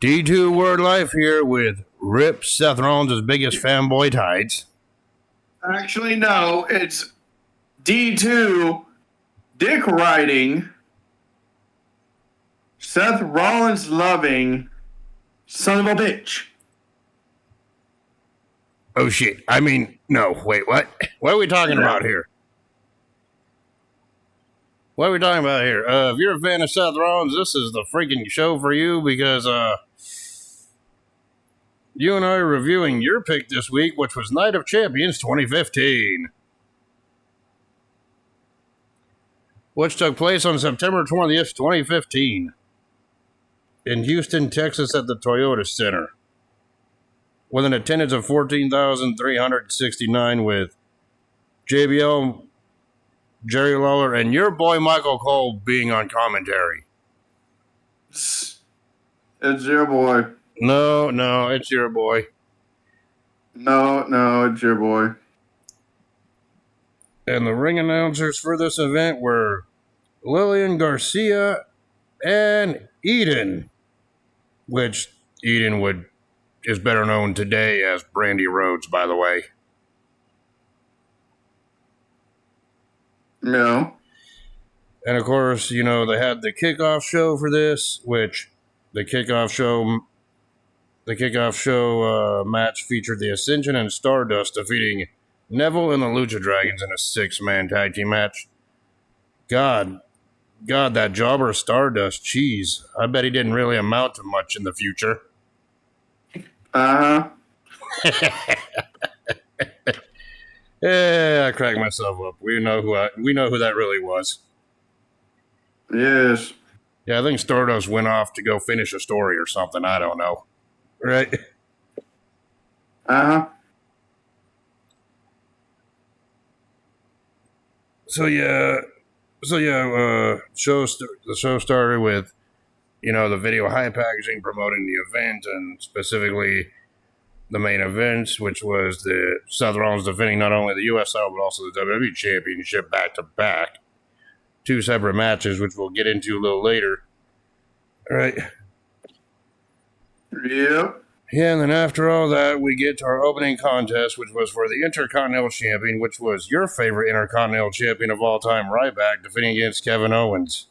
D2 Word Life here with Rip Seth Rollins' biggest fanboy tights. Actually, no, it's D2 Dick Riding, Seth Rollins loving son of a bitch. Oh shit, no, wait, what? What are we talking about here? What are we talking about here? If you're a fan of Seth Rollins, this is the freaking show for you because, you and I are reviewing your pick this week, which was Night of Champions 2015. Which took place on September 20th, 2015. In Houston, Texas at the Toyota Center. With an attendance of 14,369 with JBL, Jerry Lawler, and your boy Michael Cole being on commentary. It's your boy. No, it's your boy. No, it's your boy. And the ring announcers for this event were Lillian Garcia and Eden, which Eden is better known today as Brandy Rhodes, by the way. No. And of course, they had the kickoff show for this, which the kickoff show match featured the Ascension and Stardust defeating Neville and the Lucha Dragons in a 6-man tag team match. God, that jobber Stardust, jeez, I bet he didn't really amount to much in the future. Uh-huh. Yeah, I cracked myself up. We know who that really was. Yes. Yeah, I think Stardust went off to go finish a story or something. I don't know. Right? Uh-huh. The show started with, the video high packaging promoting the event, and specifically the main events, which was the Seth Rollins defending not only the U.S. title, but also the WWE Championship back-to-back. 2 separate matches, which we'll get into a little later. All right. Yep. Yeah, and then after all that, we get to our opening contest, which was for the Intercontinental Champion, which was your favorite Intercontinental Champion of all time, Ryback, defending against Kevin Owens.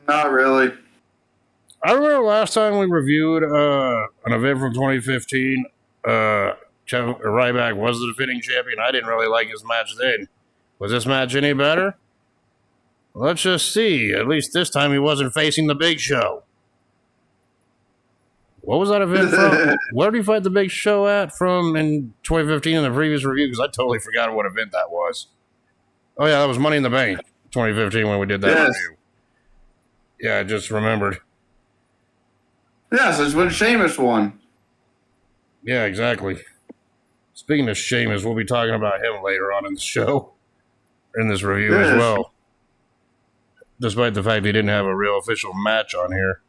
Not really. I remember last time we reviewed an event from 2015, Ryback was the defending champion. I didn't really like his match then. Was this match any better? Let's just see. At least this time he wasn't facing the Big Show. What was that event from? Where did he fight the Big Show at from in 2015 in the previous review? Because I totally forgot what event that was. Oh, yeah, that was Money in the Bank 2015 when we did that review. Yeah, I just remembered. Yes, it's when Sheamus won. Yeah, exactly. Speaking of Sheamus, we'll be talking about him later on in the show. In this review as well. Despite the fact he didn't have a real official match on here.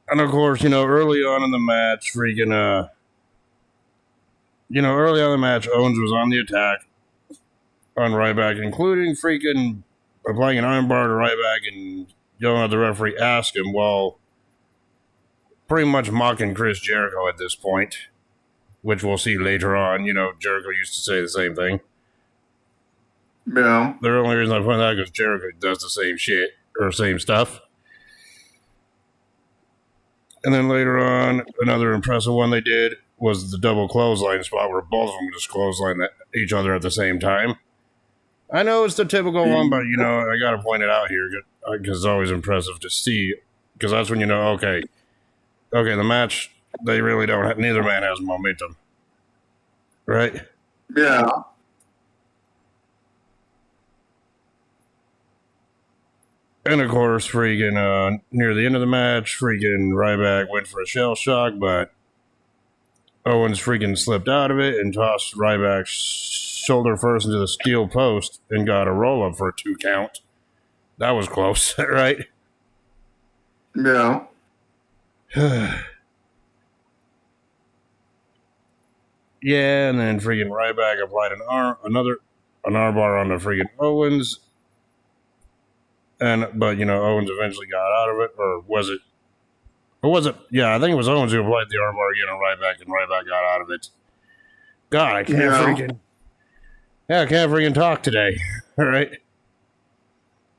And of course, early on in the match, Owens was on the attack on Ryback, including applying an armbar to Ryback and yelling at the referee, ask him, while pretty much mocking Chris Jericho at this point, which we'll see later on. Jericho used to say the same thing. Yeah. The only reason I point that out is because Jericho does the same shit, or same stuff. And then later on, another impressive one they did was the double clothesline spot where both of them just clothesline each other at the same time. I know it's the typical one, but, I got to point it out here because it's always impressive to see, because that's when okay, the match, they really don't have, neither man has momentum. Right? Yeah. And of course, near the end of the match, Ryback went for a shell shock, but Owens slipped out of it and tossed Ryback's shoulder first into the steel post and got a roll-up for a 2 count. That was close, right? Yeah. Yeah, and then Ryback applied another an armbar on the freaking Owens. But Owens eventually got out of it, or was it? Or was it? Yeah, I think it was Owens who applied the armbar again on Ryback, and Ryback got out of it. God, I can't freaking. Yeah, I can't freaking talk today. All right.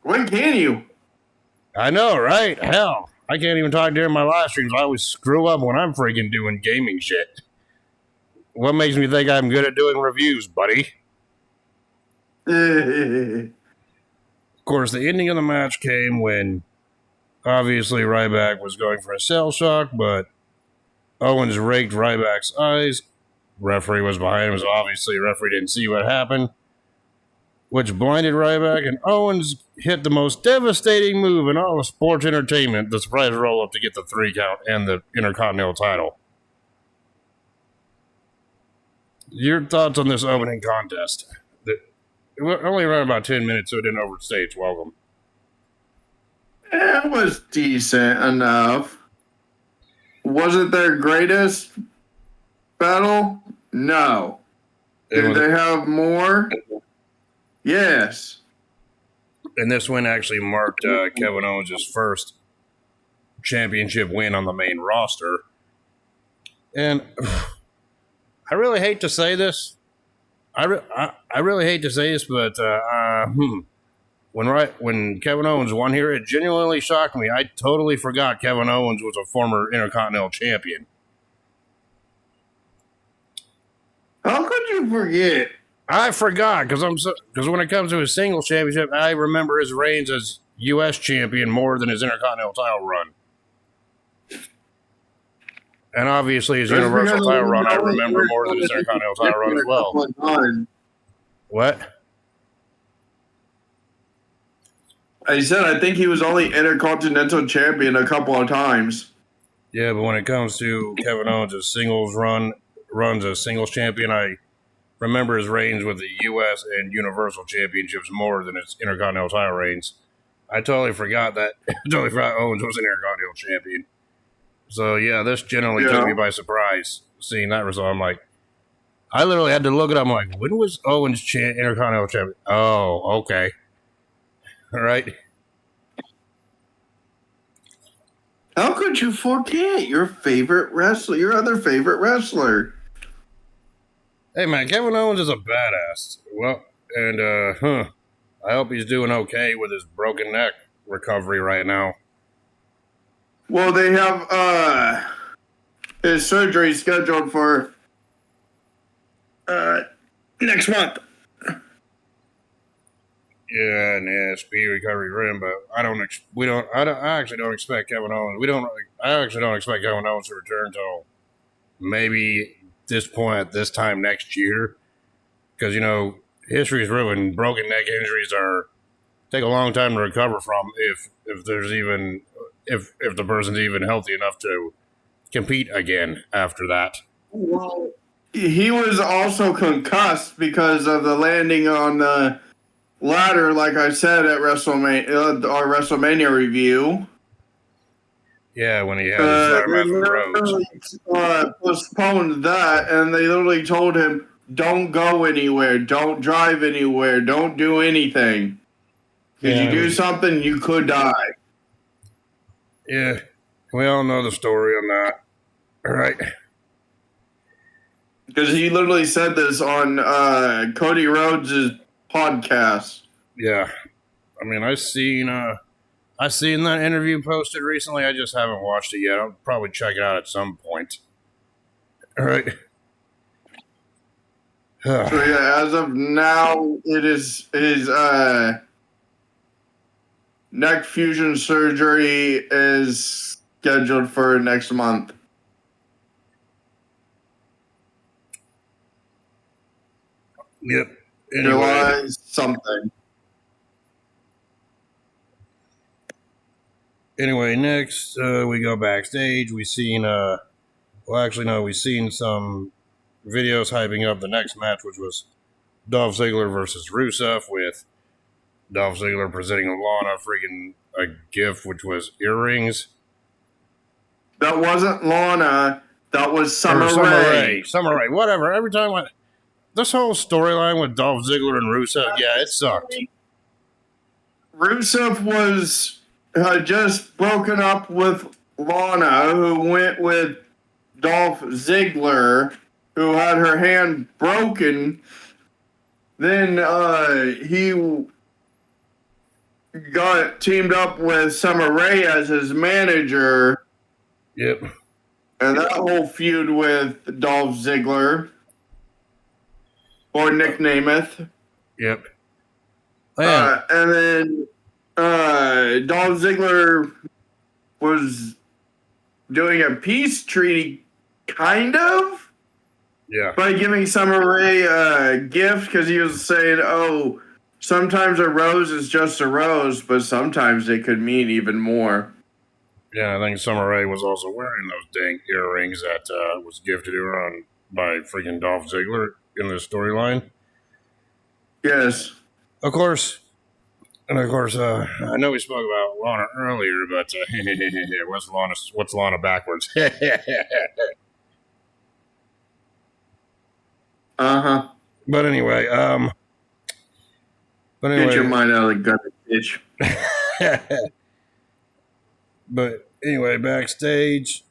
When can you? I know, right? Hell, I can't even talk during my live streams. I always screw up when I'm freaking doing gaming shit. What makes me think I'm good at doing reviews, buddy? Of course, the ending of the match came when, obviously, Ryback was going for a cell shock, but Owens raked Ryback's eyes. Referee was behind him, so obviously referee didn't see what happened, which blinded Ryback, and Owens hit the most devastating move in all of sports entertainment, the surprise roll-up to get the 3 count and the Intercontinental title. Your thoughts on this opening contest? It only ran about 10 minutes, so it didn't overstay its welcome. It was decent enough. Was it their greatest battle? No. Did they have more? Yes. And this win actually marked Kevin Owens' first championship win on the main roster. And I really hate to say this. I really hate to say this, but when Kevin Owens won here, it genuinely shocked me. I totally forgot Kevin Owens was a former Intercontinental Champion. How could you forget? I forgot because when it comes to his singles championship, I remember his reigns as U.S. champion more than his Intercontinental title run. And obviously his Universal title run, I remember more than his Intercontinental title run as well. What? I said I think he was only Intercontinental champion a couple of times. Yeah, but when it comes to Kevin Owens' singles runs as singles champion, I remember his reigns with the U.S. and Universal championships more than his Intercontinental title reigns. I totally forgot that. I totally forgot Owens was an Intercontinental champion. So, yeah, this generally took me by surprise, seeing that result. I'm like, I literally had to look it up. I'm like, when was Owens Intercontinental champion? Oh, okay. All right. How could you forget your favorite wrestler, your other favorite wrestler? Hey, man, Kevin Owens is a badass. Well, and, I hope he's doing okay with his broken neck recovery right now. Well, they have his surgery scheduled for next month. Yeah, and speedy recovery for him, but I actually don't expect Kevin Owens. I actually don't expect Kevin Owens to return until maybe this point at this time next year, because history is ruined. Broken neck injuries take a long time to recover from if the person's even healthy enough to compete again after that. Well, he was also concussed because of the landing on the ladder, like I said at WrestleMania, our WrestleMania review. Yeah, when he had his ladder match with Rhodes. Postponed that, and they literally told him, "Don't go anywhere, don't drive anywhere, don't do anything. If you do something, you could die." Yeah, we all know the story on that. All right. Because he literally said this on Cody Rhodes' podcast. Yeah. I mean, I seen that interview posted recently. I just haven't watched it yet. I'll probably check it out at some point. All right. So, yeah, as of now, it is his neck fusion surgery is scheduled for next month. Yep. Anyway. July something. Anyway, next we go backstage. We seen we seen some videos hyping up the next match, which was Dolph Ziggler versus Rusev, with Dolph Ziggler presenting Lana a gift, which was earrings. That wasn't Lana. That was Summer Rae. Summer Rae, whatever. Every time this whole storyline with Dolph Ziggler and Rusev, yeah, it sucked. Rusev was just broken up with Lana, who went with Dolph Ziggler, who had her hand broken. Then he got teamed up with Summer Rae as his manager. Yep. And that whole feud with Dolph Ziggler. Or Nick Namath. Yep. And then Dolph Ziggler was doing a peace treaty, kind of? Yeah. By giving Summer Rae a gift, because he was saying, oh, sometimes a rose is just a rose, but sometimes it could mean even more. Yeah, I think Summer Rae was also wearing those dang earrings that was gifted to her by freaking Dolph Ziggler in the storyline. Yes. Of course, I know we spoke about Lana earlier, but what's Lana backwards? Uh-huh. But anyway, Get your mind out of the gutter, bitch. But anyway, backstage,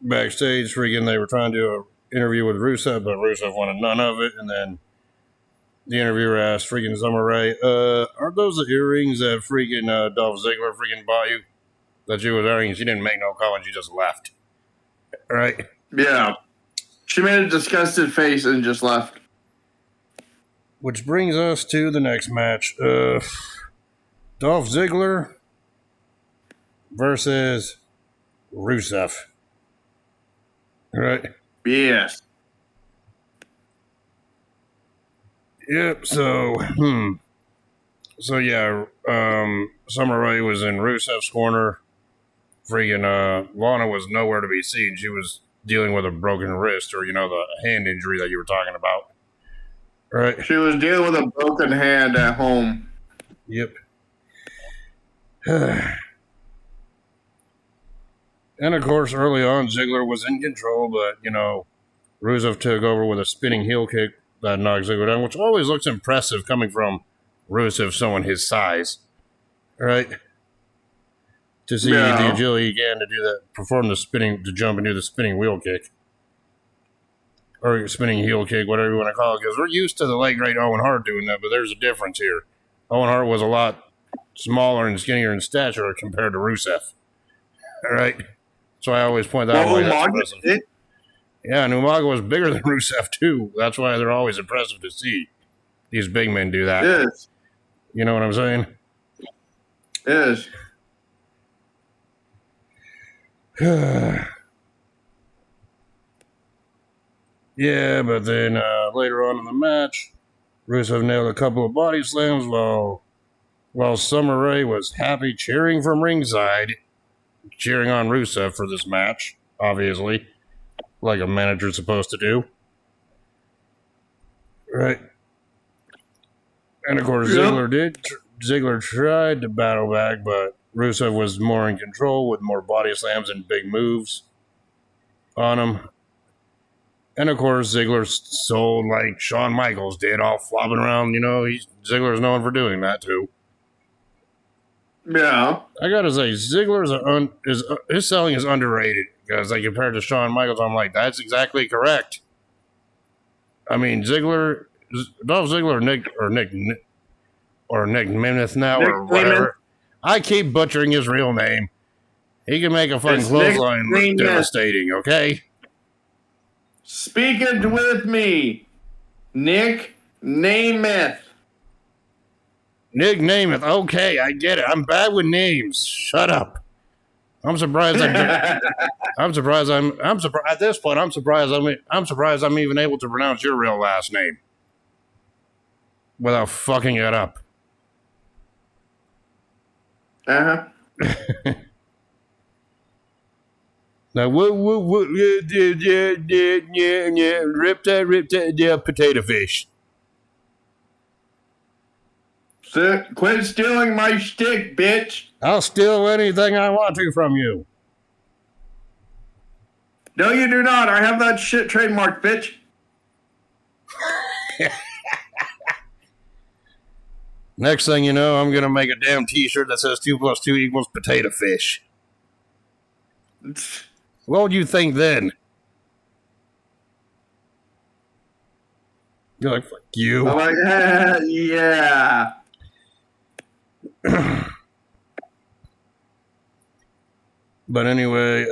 freaking, they were trying to do an interview with Rusev, but Rusev wanted none of it, and then the interviewer asked freaking Summer Rae, aren't those the earrings that freaking Dolph Ziggler freaking bought you? That she was wearing? She didn't make no comment, she just left. Right? Yeah. She made a disgusted face and just left. Which brings us to the next match. Dolph Ziggler versus Rusev. Right? Yes. Yep, so yeah, Summer Rae was in Rusev's corner. Freaking Lana was nowhere to be seen. She was dealing with a broken wrist, or the hand injury that you were talking about. Right? She was dealing with a broken hand at home. Yep. And of course, early on, Ziggler was in control, but Rusev took over with a spinning heel kick that knocked Ziggler down, which always looks impressive coming from Rusev, someone his size, right? To see the agility again to do that, to jump and do the spinning wheel kick. Or spinning heel kick, whatever you want to call it, because we're used to the late great Owen Hart doing that, but there's a difference here. Owen Hart was a lot smaller and skinnier in stature compared to Rusev. All right? So I always point that out. That's impressive. Yeah, and Umaga was bigger than Rusev, too. That's why they're always impressive to see these big men do that. Yes. You know what I'm saying? Yes. Yeah, but then later on in the match, Rusev nailed a couple of body slams while Summer Rae was happy cheering from ringside, cheering on Rusev for this match, obviously, like a manager's supposed to do. Right. And of course, Ziggler tried to battle back, but Rusev was more in control with more body slams and big moves on him. And of course, Ziggler sold like Shawn Michaels did, all flopping around. Ziggler's known for doing that too. Yeah. I gotta say, Ziggler's his selling is underrated because, like, compared to Shawn Michaels, I'm like, that's exactly correct. I mean, Dolph Ziggler, Nick Nemeth now, or whatever. I keep butchering his real name. He can make a fucking clothesline look devastating, okay? Speak it with me. Nick Namath. Nick Namath. Okay, I get it. I'm bad with names. Shut up. I'm surprised. At this point. I'm surprised I'm even able to pronounce your real last name without fucking it up. Uh-huh. Now, Riptidz, potato fish. Quit stealing my shtick, bitch. I'll steal anything I want to from you. No, you do not. I have that shit trademarked, bitch. Next thing you know, I'm going to make a damn t-shirt that says 2 + 2 = potato fish. What would you think then? You're like, fuck you. I'm like, yeah. But anyway,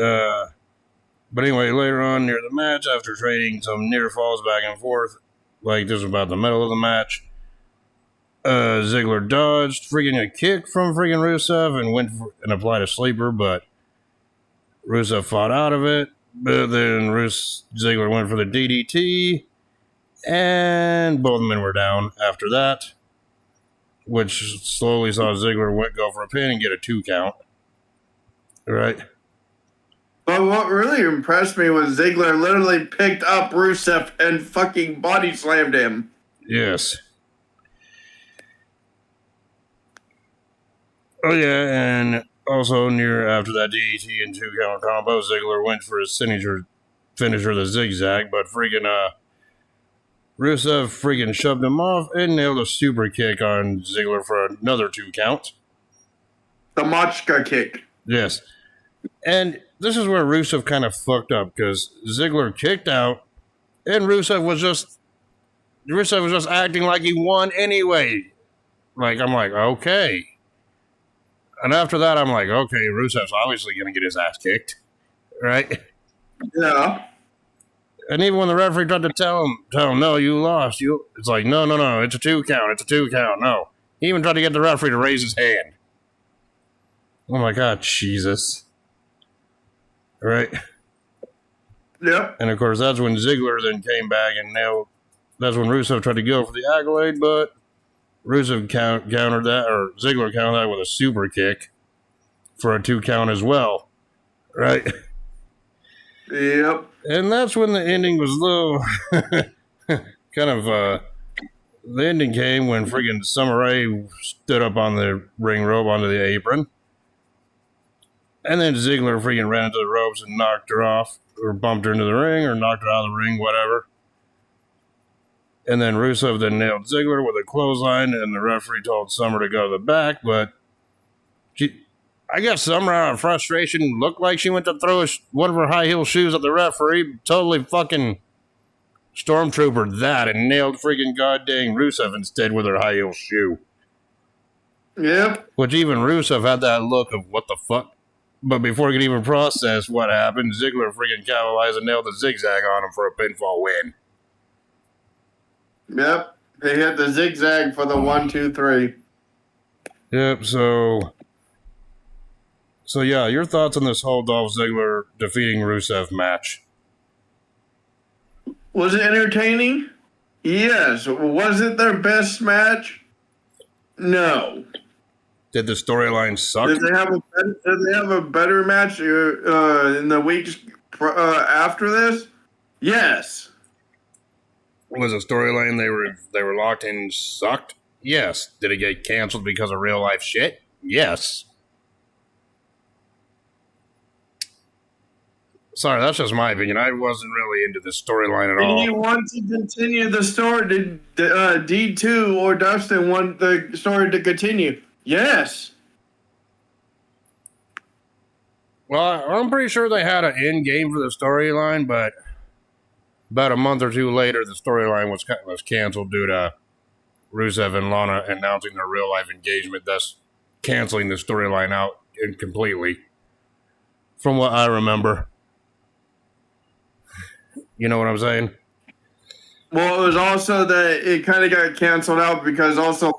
later on near the match, after trading some near falls back and forth, like this was about the middle of the match, Ziggler dodged freaking a kick from freaking Rusev and went and applied a sleeper, but Rusev fought out of it. But then Ziggler went for the DDT, and both men were down after that, which slowly saw Ziggler go for a pin and get a 2 count. Right. But what really impressed me was Ziggler literally picked up Rusev and fucking body slammed him. Yes. Oh yeah, and also near after that DDT and 2 count combo, Ziggler went for his finisher, the zigzag, but freaking Rusev freaking shoved him off and nailed a super kick on Ziggler for another 2 count. The Machka kick. Yes. And this is where Rusev kind of fucked up, because Ziggler kicked out, and Rusev was just acting like he won anyway. Like, I'm like, okay. And after that, I'm like, okay, Rusev's obviously going to get his ass kicked, right? Yeah. And even when the referee tried to tell him, no, you lost. It's like, no, it's a 2 count. It's a 2 count. No. He even tried to get the referee to raise his hand. Oh my God, Jesus. Right? Yep. And of course, that's when Ziggler then came back and that's when Rusev tried to go for the accolade, but Rusev countered that, or Ziggler countered that with a super kick for a 2 count as well. Right? Yep. And that's when the ending was the ending came when friggin' Summer Rae stood up on the ring rope onto the apron. And then Ziggler freaking ran into the ropes and knocked her off, or bumped her into the ring, or knocked her out of the ring, whatever. And then Rusev then nailed Ziggler with a clothesline, and the referee told Summer to go to the back, but I guess Summer, out of frustration, looked like she went to throw one of her high heel shoes at the referee, totally fucking stormtroopered that, and nailed freaking goddamn Rusev instead with her high heel shoe. Yep. Which even Rusev had that look of what the fuck. But before he could even process what happened, Ziggler freaking capitalized and nailed the zigzag on him for a pinfall win. Yep. They hit the zigzag for the 1, 2, 3. Yep, so yeah, your thoughts on this whole Dolph Ziggler defeating Rusev match? Was it entertaining? Yes. Was it their best match? No. Did the storyline suck? Did they have a better match in the weeks after this? Yes. Was the storyline they were locked in sucked? Yes. Did it get canceled because of real life shit? Yes. Sorry, that's just my opinion. I wasn't really into this storyline at all. Do you want to continue the story? Did D2 or Dustin want the story to continue? Yes. Well, I'm pretty sure they had an end game for the storyline, but about a month or two later, the storyline was canceled due to Rusev and Lana announcing their real life engagement, thus canceling the storyline out completely. From what I remember. You know what I'm saying? Well, it was also that it kind of got canceled out because also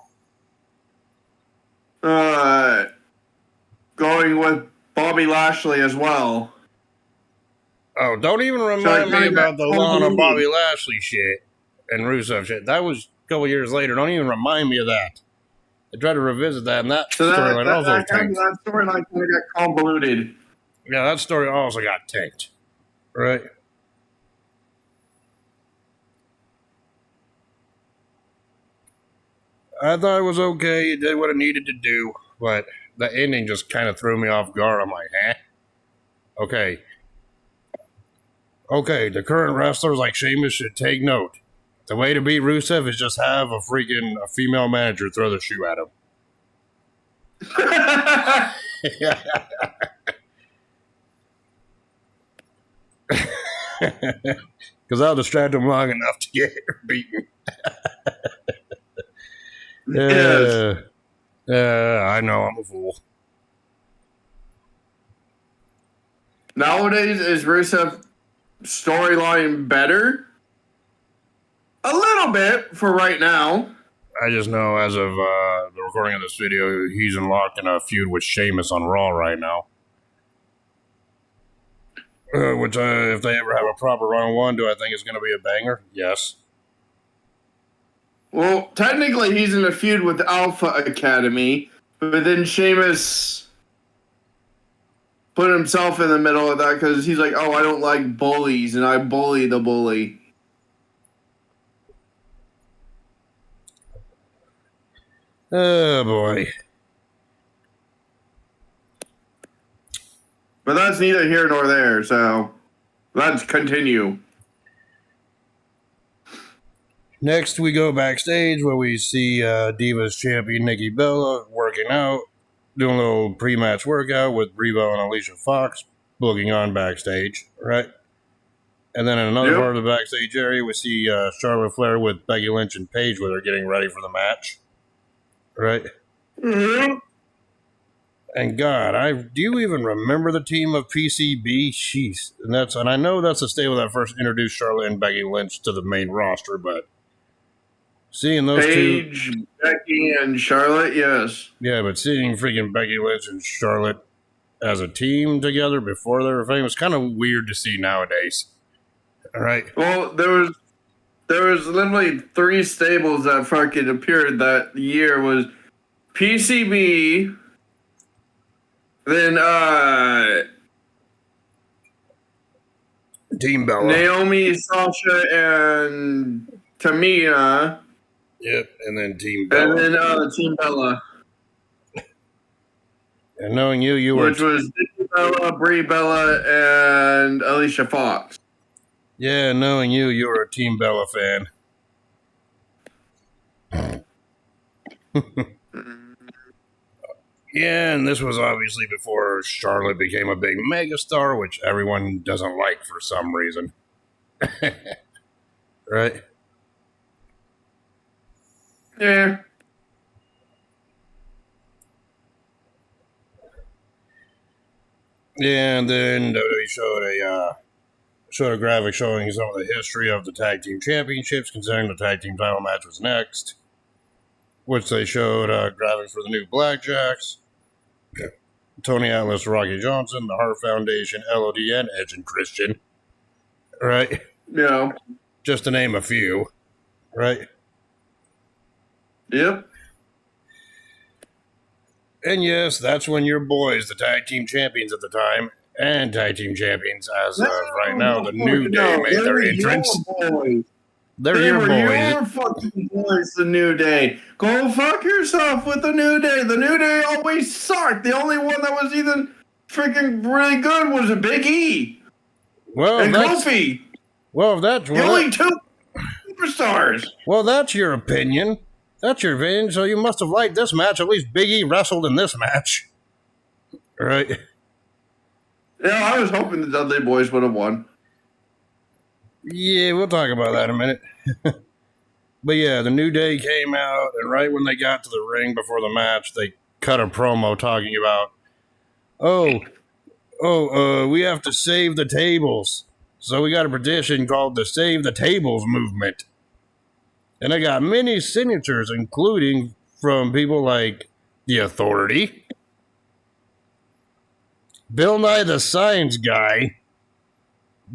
going with Bobby Lashley as well. Oh, don't even remind me about the Lana Bobby Lashley shit and Rusev shit. That was a couple years later. Don't even remind me of that. They tried to revisit that, and that storyline also tanked. That storyline kind of got convoluted. Yeah, that story also got tanked. Right? I thought it was okay. It did what it needed to do, but the ending just kind of threw me off guard. I'm like, Okay, the current wrestlers like Sheamus should take note. The way to beat Rusev is just have a female manager throw the shoe at him. Because I'll distract him long enough to get her beaten. Yes. I know, I'm a fool. Nowadays, is Rusev storyline better? A little bit for right now. I just know as of the recording of this video, he's locked in a feud with Sheamus on Raw right now. Which, if they ever have a proper one-on-one, do I think it's going to be a banger? Yes. Well, technically, he's in a feud with Alpha Academy, but then Sheamus put himself in the middle of that because he's like, oh, I don't like bullies, and I bully the bully. Oh, boy. But that's neither here nor there, so let's continue. Next, we go backstage where we see Divas champion Nikki Bella working out, doing a little pre-match workout with Reba and Alicia Fox booking on backstage, right? And then in another part of the backstage area, we see Charlotte Flair with Becky Lynch and Paige where they're getting ready for the match, right? Mm-hmm. And God, do you even remember the team of PCB? Jeez, and I know that's the stable that first introduced Charlotte and Becky Lynch to the main roster, but seeing those Paige, Becky, and Charlotte, yes. Yeah, but seeing freaking Becky Lynch and Charlotte as a team together before they were famous, kind of weird to see nowadays. All right. Well, there was literally 3 stables that fucking appeared that year. Was PCB, then Team Bella, Naomi, Sasha, and Tamina. Yep, and then Team Bella. And then Team Bella. And knowing you were... Which was Nikki Bella, Brie Bella, and Alicia Fox. Yeah, knowing you were a Team Bella fan. Yeah, and this was obviously before Charlotte became a big megastar, which everyone doesn't like for some reason. Right? Yeah. Yeah, and then WWE showed a graphic showing some of the history of the tag team championships, considering the tag team title match was next, which they showed graphics for the new Blackjacks, Tony Atlas, Rocky Johnson, the Hart Foundation, LODN, Edge and Christian, right? Yeah. Just to name a few, right? Yep. And yes, that's when your boys, the tag team champions at the time, and tag team champions as of right now, the New Day made their entrance. They're your boys. Your fucking boys, the New Day. Go fuck yourself with the New Day. The New Day always sucked. The only one that was even freaking really good was a Big E. Well, and Kofi. Well, that's the only 2 superstars. Well, that's your opinion. That's your opinion. So you must have liked this match. At least Big E wrestled in this match, right? Yeah, I was hoping the Dudley Boys would have won. Yeah, we'll talk about that in a minute. But yeah, the New Day came out, and right when they got to the ring before the match, they cut a promo talking about, we have to save the tables. So we got a petition called the Save the Tables movement. And I got many signatures, including from people like The Authority, Bill Nye the Science Guy,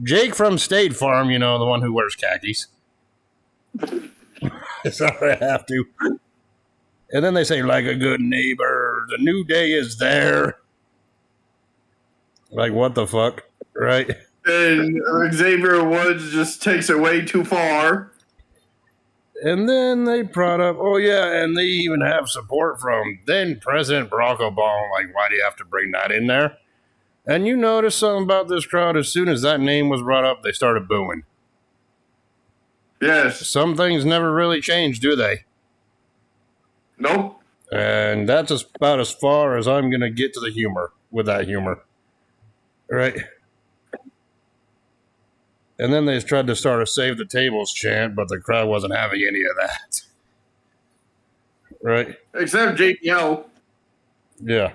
Jake from State Farm, the one who wears khakis. Sorry, I have to. And then they say, like a good neighbor, the New Day is there. Like, what the fuck, right? And Xavier Woods just takes it way too far. And then they brought up, and they even have support from then President Barack Obama. Like, why do you have to bring that in there? And you notice something about this crowd, as soon as that name was brought up, they started booing. Yes. Some things never really change, do they? Nope. And that's about as far as I'm going to get to the humor with that humor. Right? And then they tried to start a Save the Tables chant, but the crowd wasn't having any of that. Right? Except JPL. Yeah.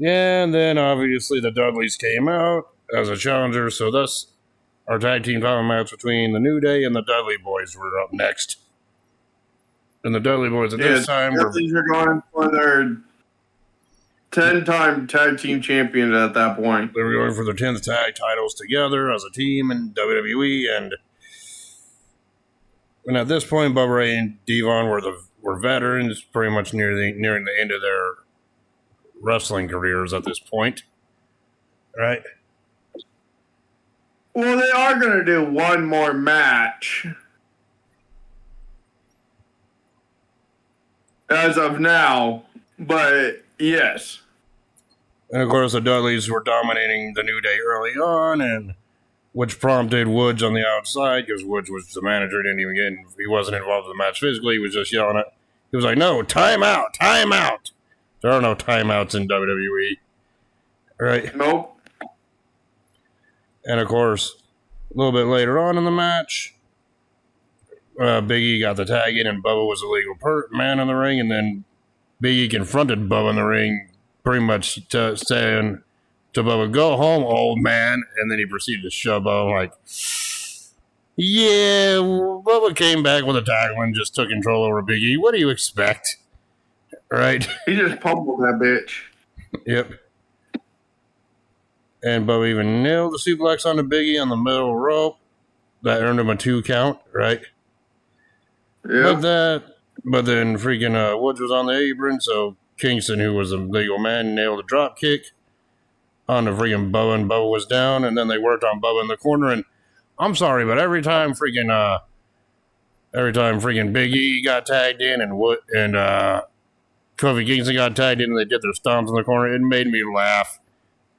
And then obviously the Dudleys came out as a challenger, so thus our tag team title match between the New Day and the Dudley Boys were up next. And the Dudley Boys at this time were going for their 10-time tag team champions at that point. They were going for their 10th tag titles together as a team in WWE, and at this point, Bubba Ray and Devon were veterans, pretty much nearing the end of their wrestling careers at this point, right? Well, they are going to do one more match as of now, but yes. And of course, the Dudleys were dominating the New Day early on, and which prompted Woods on the outside, because Woods was the manager, he wasn't involved in the match physically, he was just yelling at. He was like, "No, time out, time out." There are no timeouts in WWE, right? Nope. And of course, a little bit later on in the match, Big E got the tag in, and Bubba was the legal man in the ring, and then Big E confronted Bubba in the ring, pretty much saying to Bubba, "Go home, old man," and then he proceeded to shove Bubba like, yeah, Bubba came back with a tackle and just took control over Big E. What do you expect? Right? He just pummeled that bitch. Yep. And Bubba even nailed the suplex on the Big E on the middle rope. That earned him a 2 count, right? Yeah. But then freaking Woods was on the apron, so Kingston, who was a legal man, nailed a drop kick on the freaking Bubba, and Bubba was down, and then they worked on Bubba in the corner, and I'm sorry, but every time freaking Big E got tagged in and Kofi Kingston got tagged in and they did their stomps in the corner, it made me laugh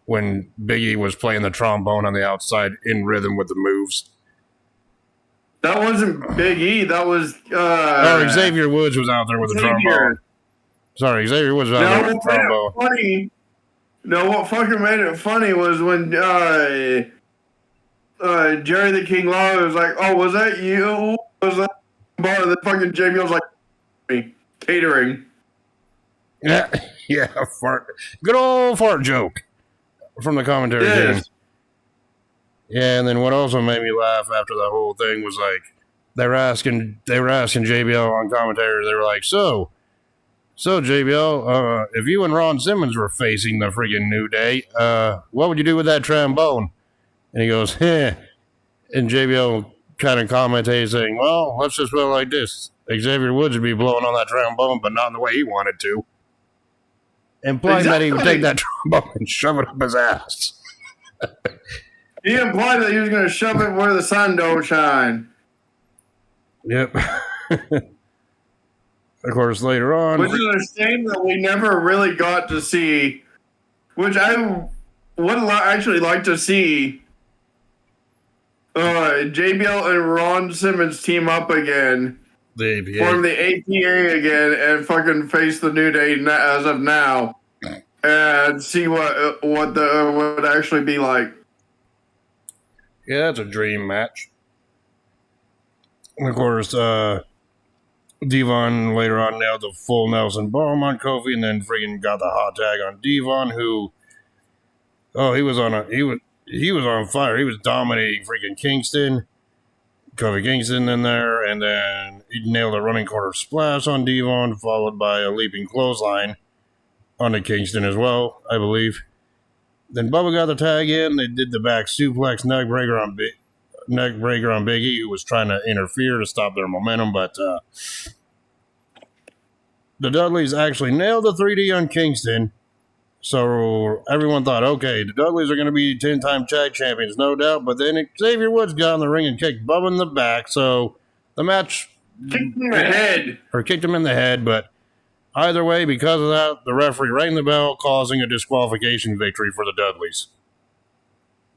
when Big E was playing the trombone on the outside in rhythm with the moves. That wasn't Big E. That was Xavier Woods was out there with the trombone. Sorry, Xavier Woods was out there with the trombone. Funny. No, what fucking made it funny was when Jerry the King Lawler was like, "Oh, was that you? Was that bar?" The fucking JBL was like, catering. Yeah, fart. Good old fart joke from the commentary team. Yeah, and then what also made me laugh after the whole thing was like they were asking JBL on commentary. They were like, "So JBL, if you and Ron Simmons were facing the freaking New Day, what would you do with that trombone?" And he goes, "Heh." And JBL kind of commentated saying, "Well, let's just put it like this. Xavier Woods would be blowing on that trombone, but not in the way he wanted to." Implying that he would take that trombone and shove it up his ass. He implied that he was going to shove it where the sun don't shine. Yep. Of course, later on... Which is a shame that we never really got to see, which I would actually like to see JBL and Ron Simmons team up again. The APA. Form the APA again and fucking face the New Day as of now. And see what would actually be like. Yeah, it's a dream match. And of course, Devon later on nailed the full Nelson bomb on Kofi, and then freaking got the hot tag on Devon, who, he was on fire. He was dominating freaking Kingston, Kofi Kingston in there, and then he nailed a running quarter splash on Devon, followed by a leaping clothesline onto Kingston as well, I believe. Then Bubba got the tag in. They did the back suplex neck breaker on Big E, who was trying to interfere to stop their momentum, but the Dudleys actually nailed the 3D on Kingston. So everyone thought, okay, the Dudleys are going to be 10-time tag champions, no doubt. But then Xavier Woods got in the ring and kicked Bubba in the back. So the match kicked him in the head. Or kicked him in the head, but either way, because of that, the referee rang the bell, causing a disqualification victory for the Dudleys.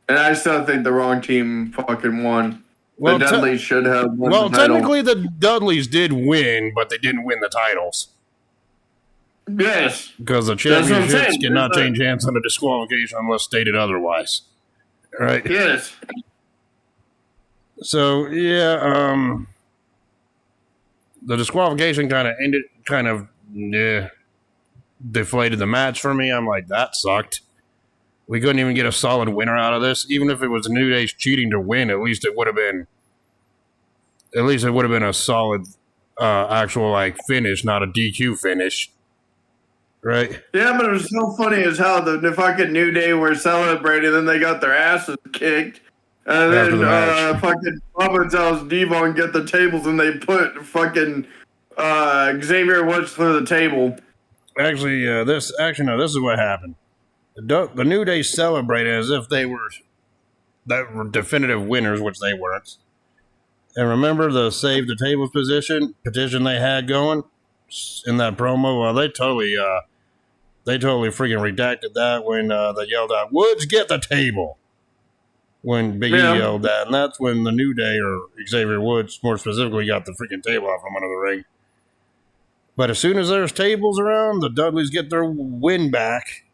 And I still think the wrong team fucking won. The Dudleys should have won the title. Technically the Dudleys did win, but they didn't win the titles. Yes. Because the championships cannot change hands under disqualification unless stated otherwise. Right? Yes. So, yeah, the disqualification deflated the match for me. I'm like, that sucked. We couldn't even get a solid winner out of this. Even if it was New Day's cheating to win, at least it would have been a solid actual finish, not a DQ finish. Right? Yeah, but it was so funny as hell. The fucking New Day were celebrating, then they got their asses kicked. And then fucking Bubba tells Devon get the tables, and they put fucking Xavier Woods through the table. Actually, this is what happened. The New Day celebrated as if they were definitive winners, which they weren't. And remember the Save the Tables petition they had going in that promo? Well, they totally freaking redacted that when they yelled out, "Woods, get the table!" When Big E yelled that, and that's when the New Day, or Xavier Woods more specifically, got the freaking table out from under the ring. But as soon as there's tables around, the Dudleys get their win back.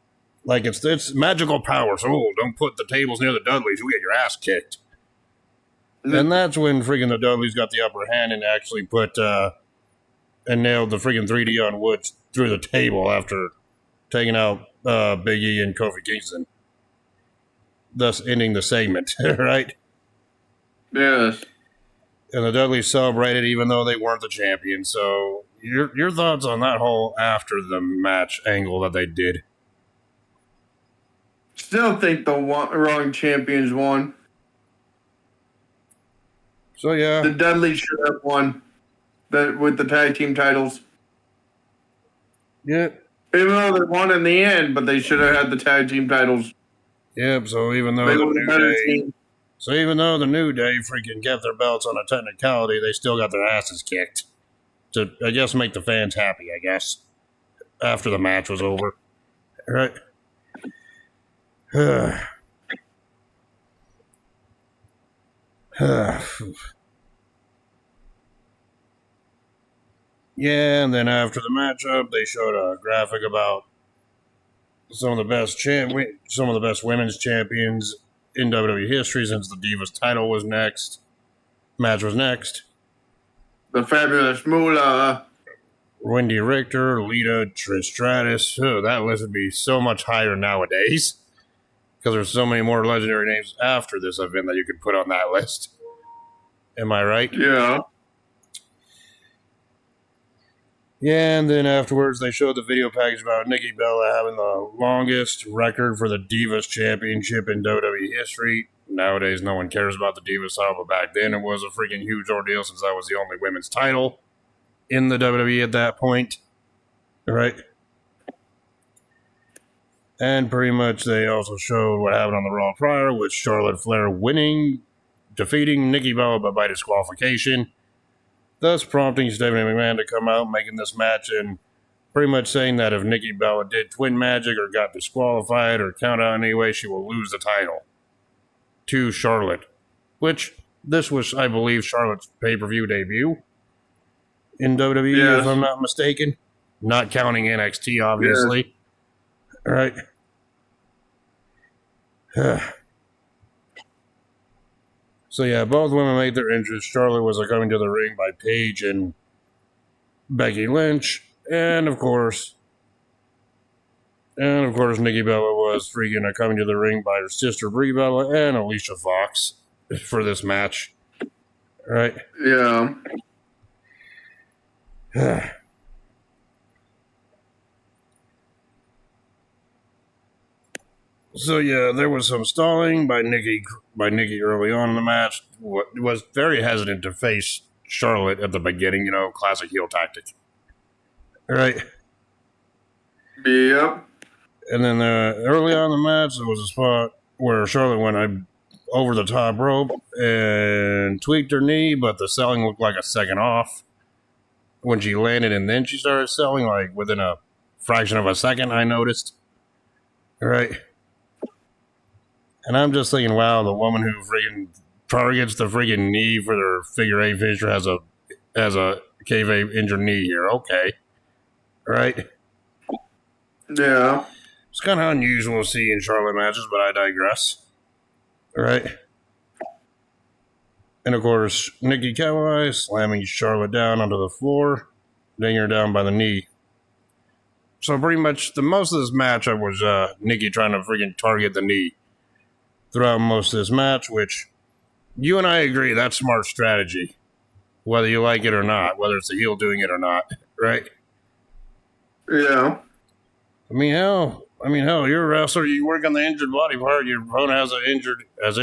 Like it's magical power. So don't put the tables near the Dudleys. You'll get your ass kicked. And that's when freaking the Dudleys got the upper hand and actually put and nailed the freaking 3D on Woods through the table after taking out Big E and Kofi Kingston, thus ending the segment. Right? Yes. And the Dudleys celebrated even though they weren't the champions. So your thoughts on that whole after the match angle that they did? Still think the wrong champions won. So yeah, the Dudleys should have won with the tag team titles. Yeah. Even though they won in the end, but they should have had the tag team titles. Yep. So even though the New Day freaking kept their belts on a technicality, they still got their asses kicked to, I guess, make the fans happy. I guess after the match was over, right? Yeah, and then after the matchup, they showed a graphic about some of the best women's champions in WWE history since the Divas title was next. Match was next. The Fabulous Moolah. Wendy Richter, Lita, Trish Stratus. Oh, that list would be so much higher nowadays because there's so many more legendary names after this event that you could put on that list. Am I right? Yeah. Yeah, and then afterwards they showed the video package about Nikki Bella having the longest record for the Divas Championship in WWE history. Nowadays, no one cares about the Divas title, but back then it was a freaking huge ordeal since that was the only women's title in the WWE at that point. Right? And pretty much they also showed what happened on the Raw prior with Charlotte Flair defeating Nikki Bella by disqualification, thus prompting Stephanie McMahon to come out making this match and pretty much saying that if Nikki Bella did twin magic or got disqualified or count out anyway, she will lose the title to Charlotte, which this was, I believe, Charlotte's pay-per-view debut in WWE, if I'm not mistaken. Not counting NXT, obviously. Yeah. All right. So yeah, both women made their entrance. Charlotte was coming to the ring by Paige and Becky Lynch, and of course, Nikki Bella was freaking coming to the ring by her sister Brie Bella and Alicia Fox for this match. Right? Yeah. So yeah, there was some stalling by Nikki early on in the match. Was very hesitant to face Charlotte at the beginning, classic heel tactic. Right? Yep. And then early on in the match, there was a spot where Charlotte went over the top rope and tweaked her knee, but the selling looked like a second off when she landed, and then she started selling within a fraction of a second, I noticed. Right? And I'm just thinking, wow, the woman who freaking targets the freaking knee for their figure eight finisher has a kayfabe injured knee here. Okay. Right? Yeah. It's kind of unusual to see in Charlotte matches, but I digress. Right? And of course, Nikki Calloway slamming Charlotte down onto the floor, laying her down by the knee. So pretty much the most of this match was Nikki trying to freaking target the knee throughout most of this match, which you and I agree that's smart strategy, whether you like it or not, whether it's the heel doing it or not, right? Yeah. I mean, hell, you're a wrestler. You work on the injured body part. Your opponent has an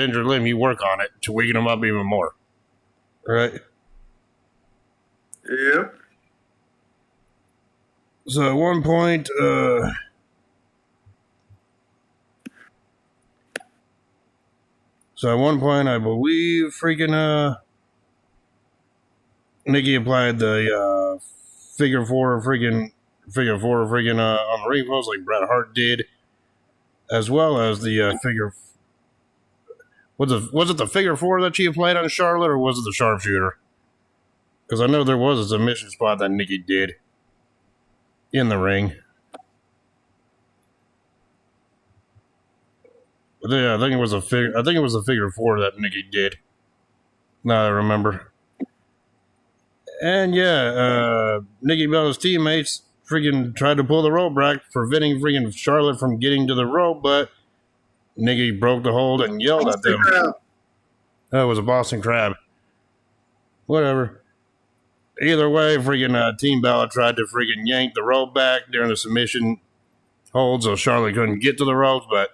injured limb. You work on it to weaken them up even more, right? Yep. So at one point, I believe freaking Nikki applied the figure four freaking on the ring post like Bret Hart did, as well as the figure. Was it the figure four that she applied on Charlotte, or was it the sharpshooter? Because I know there was a submission spot that Nikki did in the ring. But yeah, I think it was a figure four that Nikki did. Now I remember. And yeah, Nikki Bella's teammates freaking tried to pull the rope back, preventing freaking Charlotte from getting to the rope, but Nikki broke the hold and yelled at them. That was a Boston Crab. Whatever. Either way, freaking Team Bella tried to freaking yank the rope back during the submission hold, so Charlotte couldn't get to the ropes, but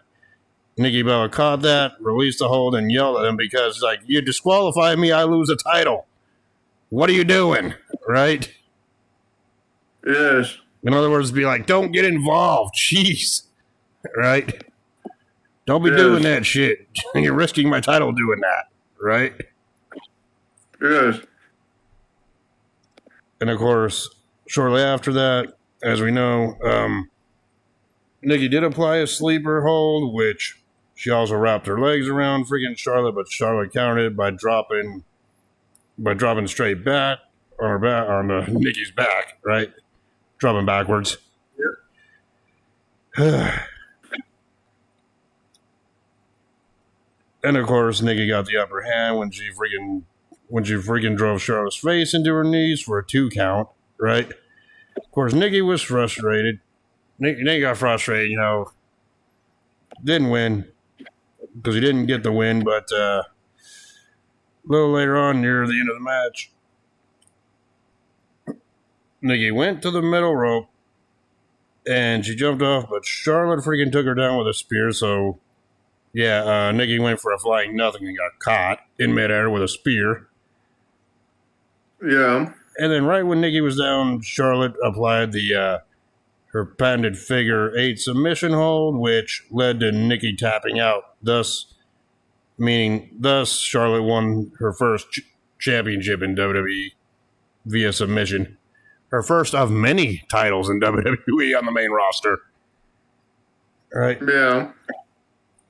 Nikki Bella caught that, released the hold, and yelled at him because, like, you disqualify me, I lose a title. What are you doing? Right? Yes. In other words, be like, don't get involved. Jeez. Right? Don't be doing that shit. You're risking my title doing that. Right? Yes. And of course, shortly after that, as we know, Nikki did apply a sleeper hold, which she also wrapped her legs around freaking Charlotte, but Charlotte countered it by dropping straight back on her back on Nikki's back, right? Dropping backwards. Yep. And of course, Nikki got the upper hand when she freaking drove Charlotte's face into her knees for a 2 count, right? Of course, Nikki was frustrated. Nikki got frustrated, didn't win because he didn't get the win, but a little later on, near the end of the match, Nikki went to the middle rope and she jumped off, but Charlotte freaking took her down with a spear, so yeah, Nikki went for a flying nothing and got caught in midair with a spear. Yeah. And then right when Nikki was down, Charlotte applied her patented figure 8 submission hold, which led to Nikki tapping out. Thus, Charlotte won her first championship in WWE via submission. Her first of many titles in WWE on the main roster. All right. Yeah.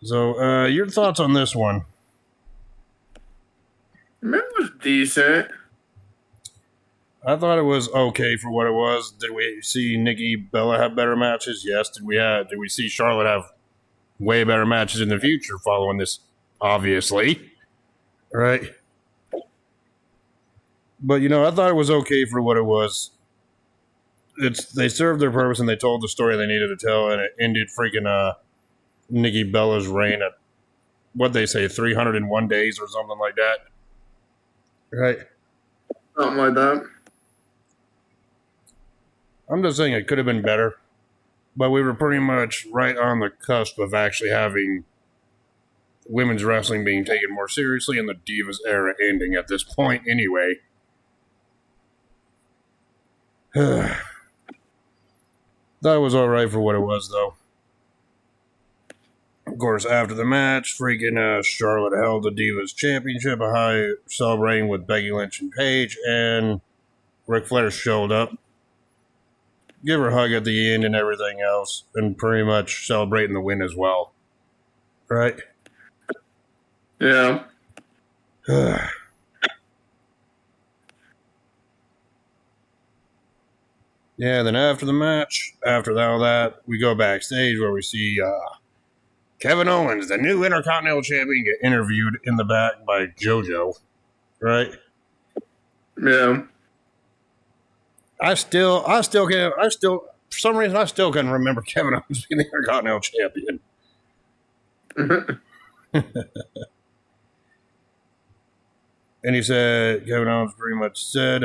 So, your thoughts on this one? It was decent. I thought it was okay for what it was. Did we see Nikki Bella have better matches? Yes. Did we see Charlotte have way better matches in the future following this? Obviously. All right. But, I thought it was okay for what it was. They served their purpose and they told the story they needed to tell, and it ended freaking Nikki Bella's reign at, what they say, 301 days or something like that. Right? Something like that. I'm just saying it could have been better, but we were pretty much right on the cusp of actually having women's wrestling being taken more seriously and the Divas era ending at this point anyway. That was alright for what it was, though. Of course, after the match, freaking Charlotte held the Divas Championship, a high celebrating with Becky Lynch and Paige, and Ric Flair showed up. Give her a hug at the end and everything else, and pretty much celebrating the win as well. Right? Yeah. Yeah, then after the match, after all that, we go backstage where we see Kevin Owens, the new Intercontinental Champion, get interviewed in the back by JoJo. Right? Yeah. For some reason, I still couldn't remember Kevin Owens being the Intercontinental Champion. And he said, Kevin Owens pretty much said,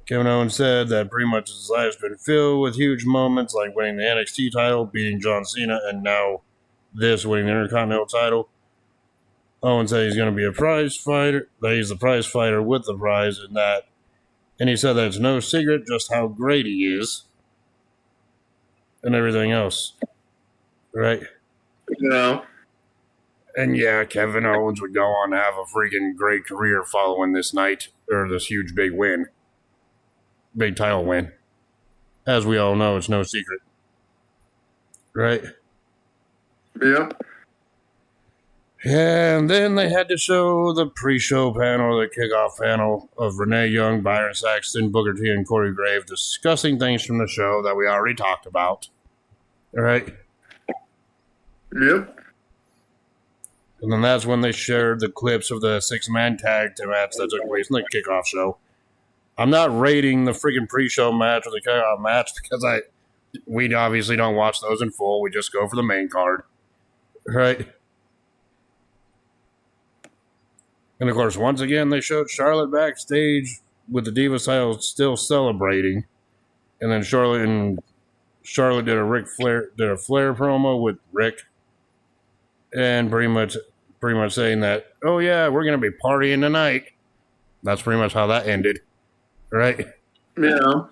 Kevin Owens said that pretty much his life's been filled with huge moments like winning the NXT title, beating John Cena, and now this, winning the Intercontinental title. Owens said he's going to be a prize fighter, that he's the prize fighter with the prize, and he said that it's no secret just how great he is, and everything else. Right? Yeah. And yeah, Kevin Owens would go on to have a freaking great career following this night, or this huge big win. Big title win. As we all know, it's no secret. Right? Yep. And then they had to show the pre-show panel, the kickoff panel of Renee Young, Byron Saxton, Booker T, and Corey Graves discussing things from the show that we already talked about. All right? Yep. And then that's when they shared the clips of the six-man tag team match that took place in the kickoff show. I'm not rating the freaking pre-show match or the kickoff match because we obviously don't watch those in full. We just go for the main card. Right? And of course, once again, they showed Charlotte backstage with the Divas title still celebrating. And then Charlotte did a Flair promo with Rick. And pretty much saying that, oh yeah, we're going to be partying tonight. That's pretty much how that ended. Right? Yeah.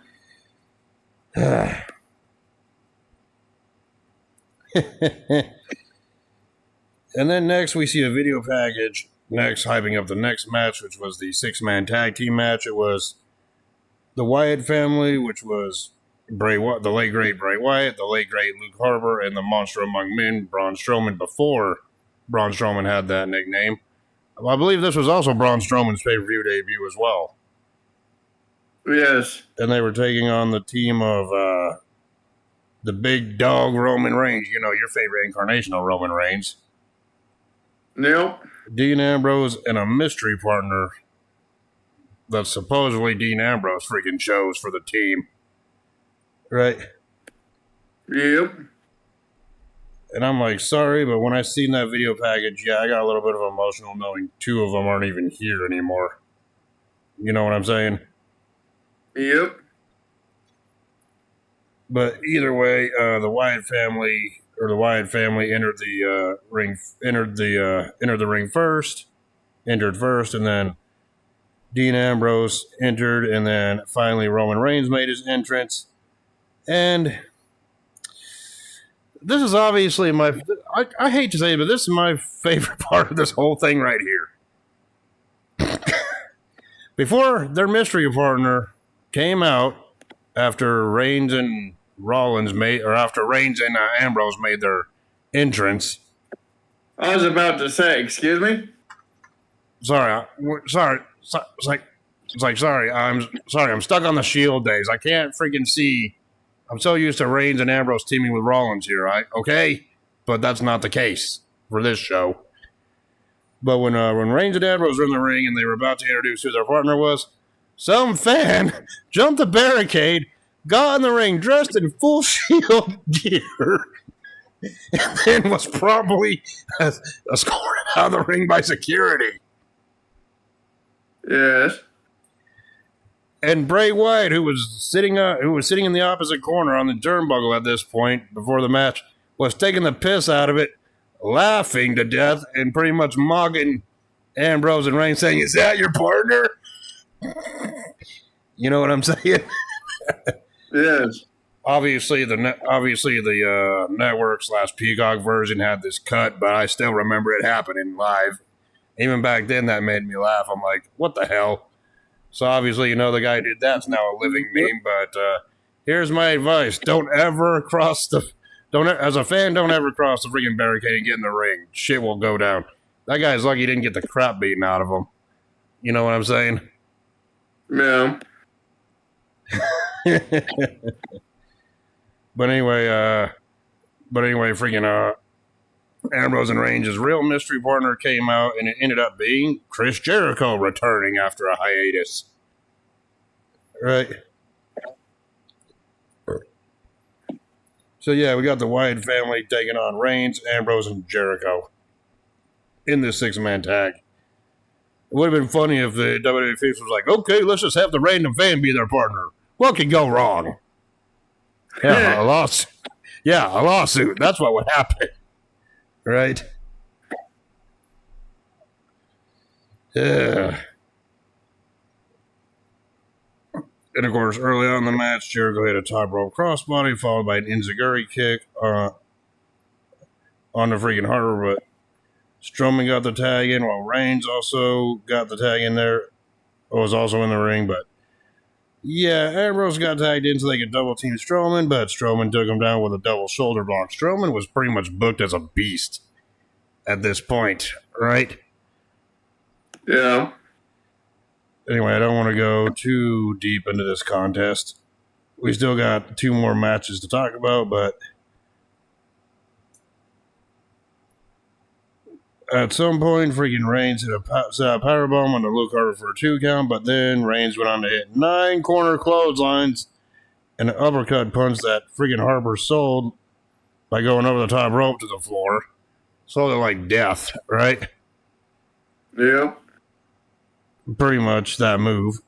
And then next we see a video package hyping up the next match, which was the six-man tag team match. It was the Wyatt family, which was the late great Bray Wyatt, the late great Luke Harper, and the Monster Among Men, Braun Strowman, before Braun Strowman had that nickname. I believe this was also Braun Strowman's pay-per-view debut as well. Yes. And they were taking on the team of the big dog Roman Reigns. You know, your favorite incarnation of Roman Reigns. Yep. Dean Ambrose and a mystery partner that supposedly Dean Ambrose freaking chose for the team. Right? Yep. And I'm like, sorry, but when I seen that video package, yeah, I got a little bit of emotional knowing two of them aren't even here anymore. You know what I'm saying? Yep. But either way, the Wyatt family entered the ring first, and then Dean Ambrose entered, and then finally Roman Reigns made his entrance. And this is obviously I hate to say it, but this is my favorite part of this whole thing right here. Before their mystery partner came out, after Reigns and Ambrose made their entrance. I was about to say, excuse me? Sorry. I'm stuck on the Shield days. I can't freaking see. I'm so used to Reigns and Ambrose teaming with Rollins here, right? Okay? But that's not the case for this show. But when Reigns and Ambrose were in the ring and they were about to introduce who their partner was, some fan jumped the barricade, got in the ring dressed in full Shield gear, and then was promptly escorted out of the ring by security. Yes. And Bray Wyatt, who was sitting in the opposite corner on the turnbuckle at this point before the match, was taking the piss out of it, laughing to death, and pretty much mocking Ambrose and Reigns, saying, "Is that your partner?" You know what I'm saying? Yes. Obviously, the network / Peacock version had this cut, but I still remember it happening live. Even back then, that made me laugh. I'm like, what the hell? So obviously, the guy who did that's now a living meme. But here's my advice: don't ever cross the As a fan, don't ever cross the freaking barricade and get in the ring. Shit will go down. That guy's lucky he didn't get the crap beaten out of him. You know what I'm saying? Yeah. But anyway, freaking Ambrose and Reigns' real mystery partner came out, and it ended up being Chris Jericho returning after a hiatus. Right. So yeah, we got the Wyatt family taking on Reigns, Ambrose, and Jericho in this 6-man tag. It would have been funny if the WWE face was like, okay, let's just have the random fan be their partner. What could go wrong? Yeah, a lawsuit. Yeah, a lawsuit. That's what would happen. Right? Yeah. And of course, early on in the match, Jericho hit a top rope crossbody, followed by an enziguri kick on the freaking Harbor, but Strowman got the tag in, while Reigns also got the tag in there. Was also in the ring, but yeah, Ambrose got tagged in so they could double team Strowman, but Strowman took him down with a double shoulder block. Strowman was pretty much booked as a beast at this point, right? Yeah. Anyway, I don't want to go too deep into this contest. We still got 2 more matches to talk about, but at some point, freaking Reigns set a powerbomb on the Luke Harper for a 2 count, but then Reigns went on to hit 9 corner clotheslines and an uppercut punch that freaking Harper sold by going over the top rope to the floor. Sold it like death, right? Yeah. Pretty much that move.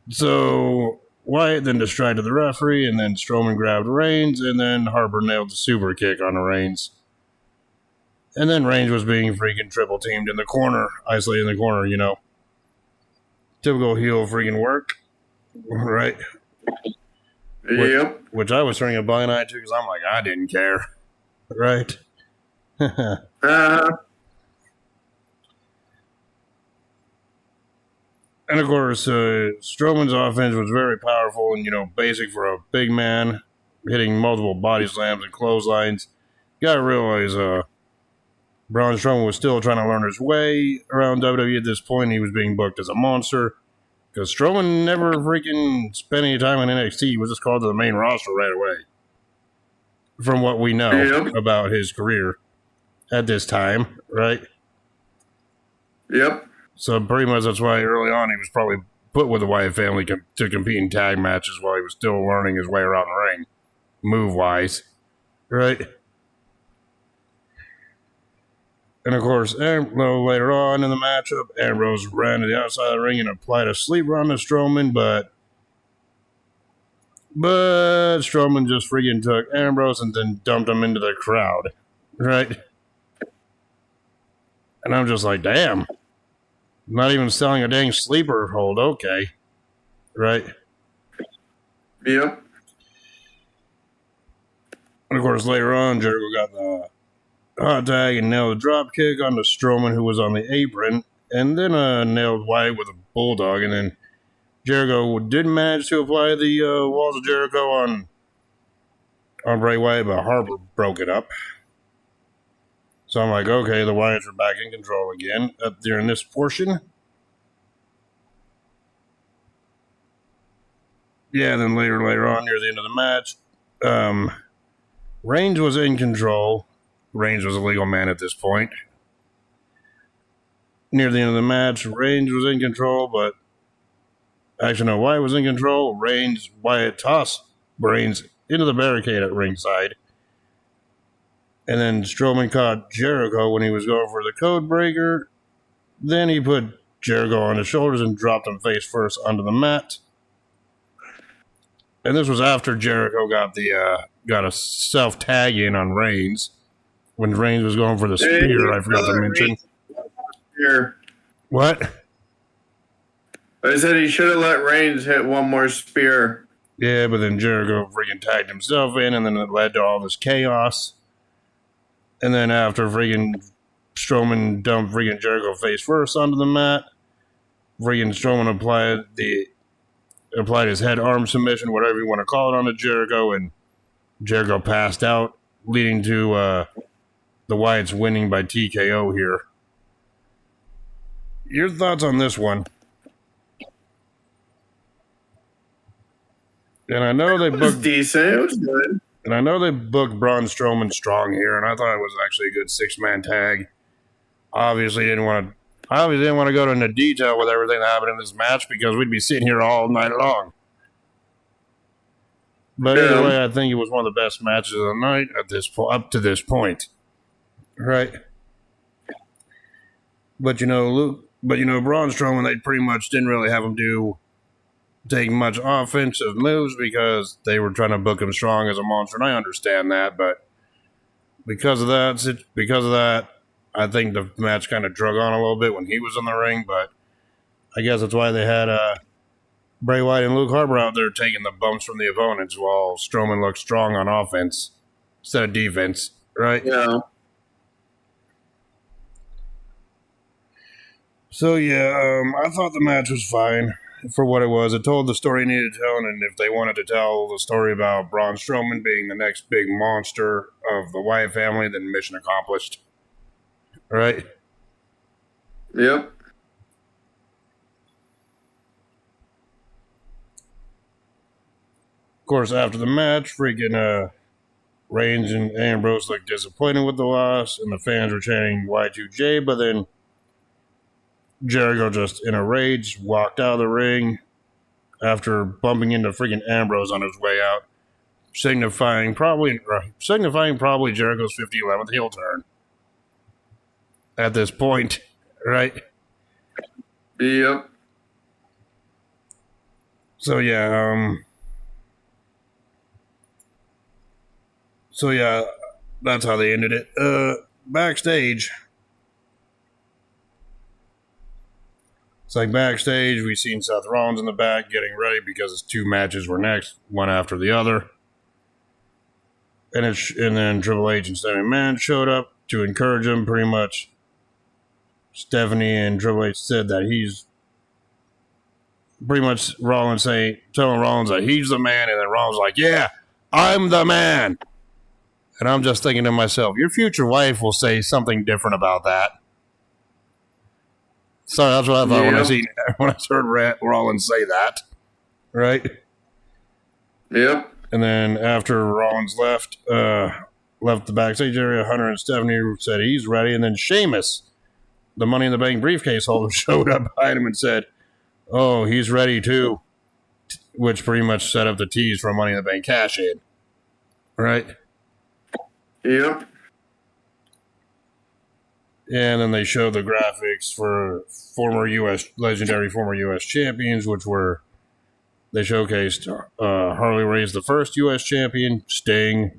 So Wyatt then distracted the referee, and then Strowman grabbed Reigns, and then Harper nailed the super kick on Reigns. And then Reigns was being freaking triple teamed in the corner, isolated in the corner, you know. Typical heel freaking work, right? Yep. Which I was turning a blind eye to because I'm like, I didn't care, right? And of course, Strowman's offense was very powerful and, you know, basic for a big man, hitting multiple body slams and clotheslines. You gotta realize, Braun Strowman was still trying to learn his way around WWE at this point. He was being booked as a monster because Strowman never freaking spent any time in NXT. He was just called to the main roster right away. From what we know about his career at this time, right? Yep. So pretty much that's why early on he was probably put with the Wyatt family to compete in tag matches while he was still learning his way around the ring, move-wise, right? And of course, later on in the matchup, Ambrose ran to the outside of the ring and applied a sleeper on the Strowman, but Strowman just freaking took Ambrose and then dumped him into the crowd, right? And I'm just like, damn. Not even selling a dang sleeper hold, okay. Right? Yep. And of course, later on, Jericho got the hot tag and nailed a drop kick onto Strowman, who was on the apron, and then nailed Wyatt with a bulldog, and then Jericho did manage to apply the walls of Jericho on Bray Wyatt, but Harper broke it up. So I'm like, okay, the Wyatts are back in control again during this portion. Yeah, then later on, near the end of the match, Reigns was in control. Reigns was a legal man at this point. Near the end of the match, Reigns was in control, but actually, no, Wyatt was in control. Wyatt tossed Reigns into the barricade at ringside. And then Strowman caught Jericho when he was going for the code breaker. Then he put Jericho on his shoulders and dropped him face first onto the mat. And this was after Jericho got a self tag in on Reigns. When Reigns was going for the spear, I forgot to mention. Spear. What? I said he should have let Reigns hit one more spear. Yeah, but then Jericho freaking tagged himself in, and then it led to all this chaos. And then after freaking Strowman dumped freaking Jericho face first onto the mat, freaking Strowman applied his head arm submission, whatever you want to call it, onto Jericho, and Jericho passed out, leading to the Wyatts winning by TKO here. Your thoughts on this one? And I know they It was booked decent. It was good. And I know they booked Braun Strowman strong here, and I thought it was actually a good 6-man tag. Obviously, didn't want to go into detail with everything that happened in this match because we'd be sitting here all night long. But either way, I think it was one of the best matches of the night up to this point, right? But Braun Strowman, they pretty much didn't really have him take much offensive moves because they were trying to book him strong as a monster, and I understand that. But because of that, I think the match kind of drug on a little bit when he was in the ring. But I guess that's why they had Bray Wyatt and Luke Harper out there taking the bumps from the opponents while Strowman looked strong on offense instead of defense, right? Yeah. So I thought the match was fine for what it was. It told the story it needed to tell, and if they wanted to tell the story about Braun Strowman being the next big monster of the Wyatt family, then mission accomplished. Right? Yep. Of course, after the match, freaking Reigns and Ambrose looked disappointed with the loss, and the fans were chanting Y2J, but then Jericho, just in a rage, walked out of the ring after bumping into freaking Ambrose on his way out, signifying probably Jericho's 50-11th heel turn. At this point, right? Yep. So that's how they ended it. Backstage. It's like backstage, we seen Seth Rollins in the back getting ready because his 2 matches were next, one after the other. And then Triple H and Stephanie McMahon showed up to encourage him. Pretty much, Stephanie and Triple H said that he's pretty much telling Rollins that he's the man, and then Rollins like, yeah, I'm the man. And I'm just thinking to myself, your future wife will say something different about that. So that's what I thought when I heard Rollins say that, right? Yep. And then after Rollins left the backstage area, Hunter and Stephanie said he's ready, and then Sheamus, the Money in the Bank briefcase holder, showed up behind him and said, "Oh, he's ready too," which pretty much set up the tease for a Money in the Bank cash in, right? Yep. And then they showed the graphics for legendary former U.S. champions, they showcased Harley Race, the first U.S. champion, Sting,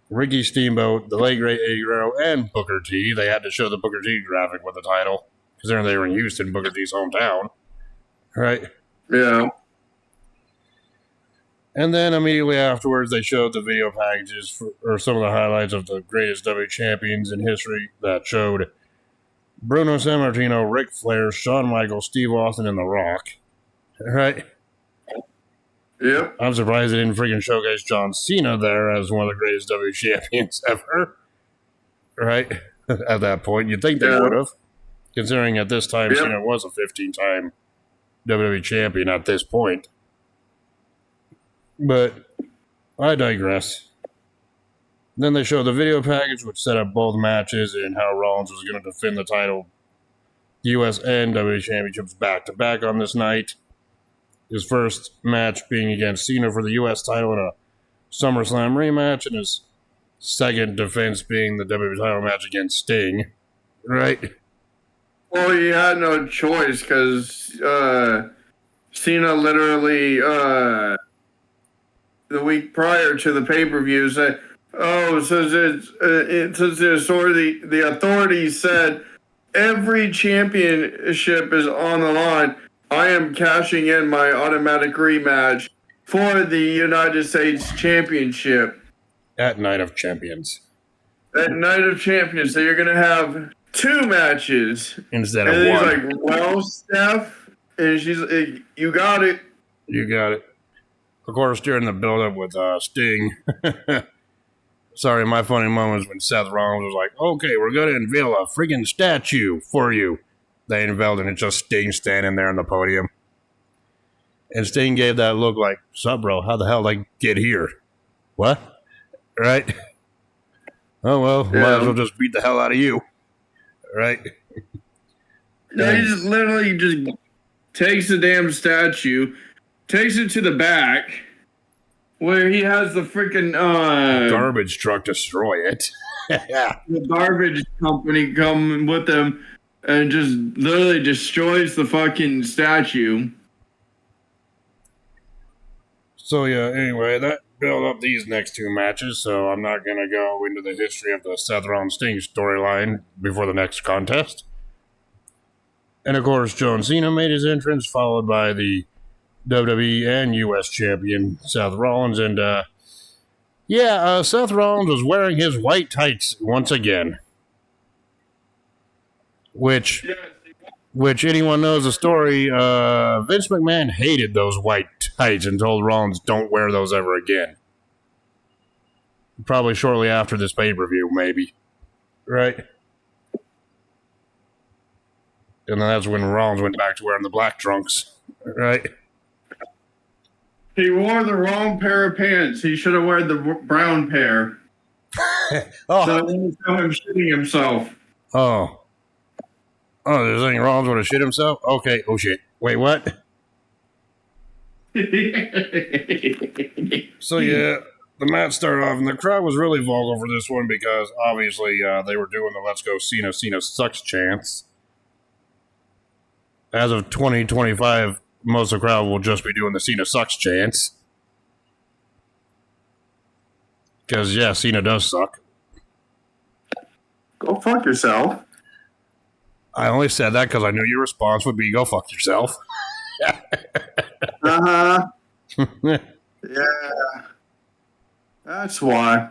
Ricky Steamboat, the late great Eddie Guerrero, and Booker T. They had to show the Booker T graphic with the title because they were in Houston, Booker T's hometown, right? Yeah. And then immediately afterwards, they showed the video packages or some of the highlights of the greatest W champions in history that showed Bruno Sammartino, Ric Flair, Shawn Michaels, Steve Austin, and The Rock. Right? Yep. I'm surprised they didn't freaking showcase John Cena there as one of the greatest W champions ever. Right? At that point, you'd think they would have. Considering at this time, Cena was a 15-time WWE champion at this point. But I digress. Then they showed the video package, which set up both matches and how Rollins was going to defend the title, U.S. and WWE championships back-to-back on this night. His first match being against Cena for the U.S. title in a SummerSlam rematch, and his second defense being the WWE title match against Sting. Right? Well, he had no choice because Cena literally... the week prior to the pay-per-view said, since the authorities said every championship is on the line, I am cashing in my automatic rematch for the United States Championship. At Night of Champions. At Night of Champions. So you're going to have 2 matches. Instead of one. And he's like, well, Steph, and she's like, you got it. You got it. Of course, during the build-up with Sting, sorry, my funny moment was when Seth Rollins was like, okay, we're going to unveil a friggin' statue for you. They unveiled it, and it's just Sting standing there on the podium. And Sting gave that look like, sup, bro, how the hell did I get here? What? Right? Oh, well, might as well just beat the hell out of you. Right? No, he just literally just takes the damn statue, takes it to the back, where he has the freaking garbage truck destroy it. the garbage company come with him and just literally destroys the fucking statue. So yeah, anyway, that built up these next two matches, so I'm not gonna go into the history of the Seth Rollins Sting storyline before the next contest. And of course, John Cena made his entrance, followed by the WWE and US champion Seth Rollins, and Seth Rollins was wearing his white tights once again. Which anyone knows the story, Vince McMahon hated those white tights and told Rollins, don't wear those ever again. Probably shortly after this pay-per-view, maybe. Right? And then that's when Rollins went back to wearing the black trunks. Right? He wore the wrong pair of pants. He should have worn the brown pair. So he saw him shitting himself. Oh, there's anything Rollins would have shit himself? Okay. Oh, shit. Wait, what? So, yeah, the match started off, and the crowd was really vocal for this one because, obviously, they were doing the Let's Go Cena, Cena Sucks chants. As of 2025, most of the crowd will just be doing the Cena Sucks chants. Because, yeah, Cena does suck. Go fuck yourself. I only said that because I knew your response would be, go fuck yourself. Uh-huh. Yeah. That's why.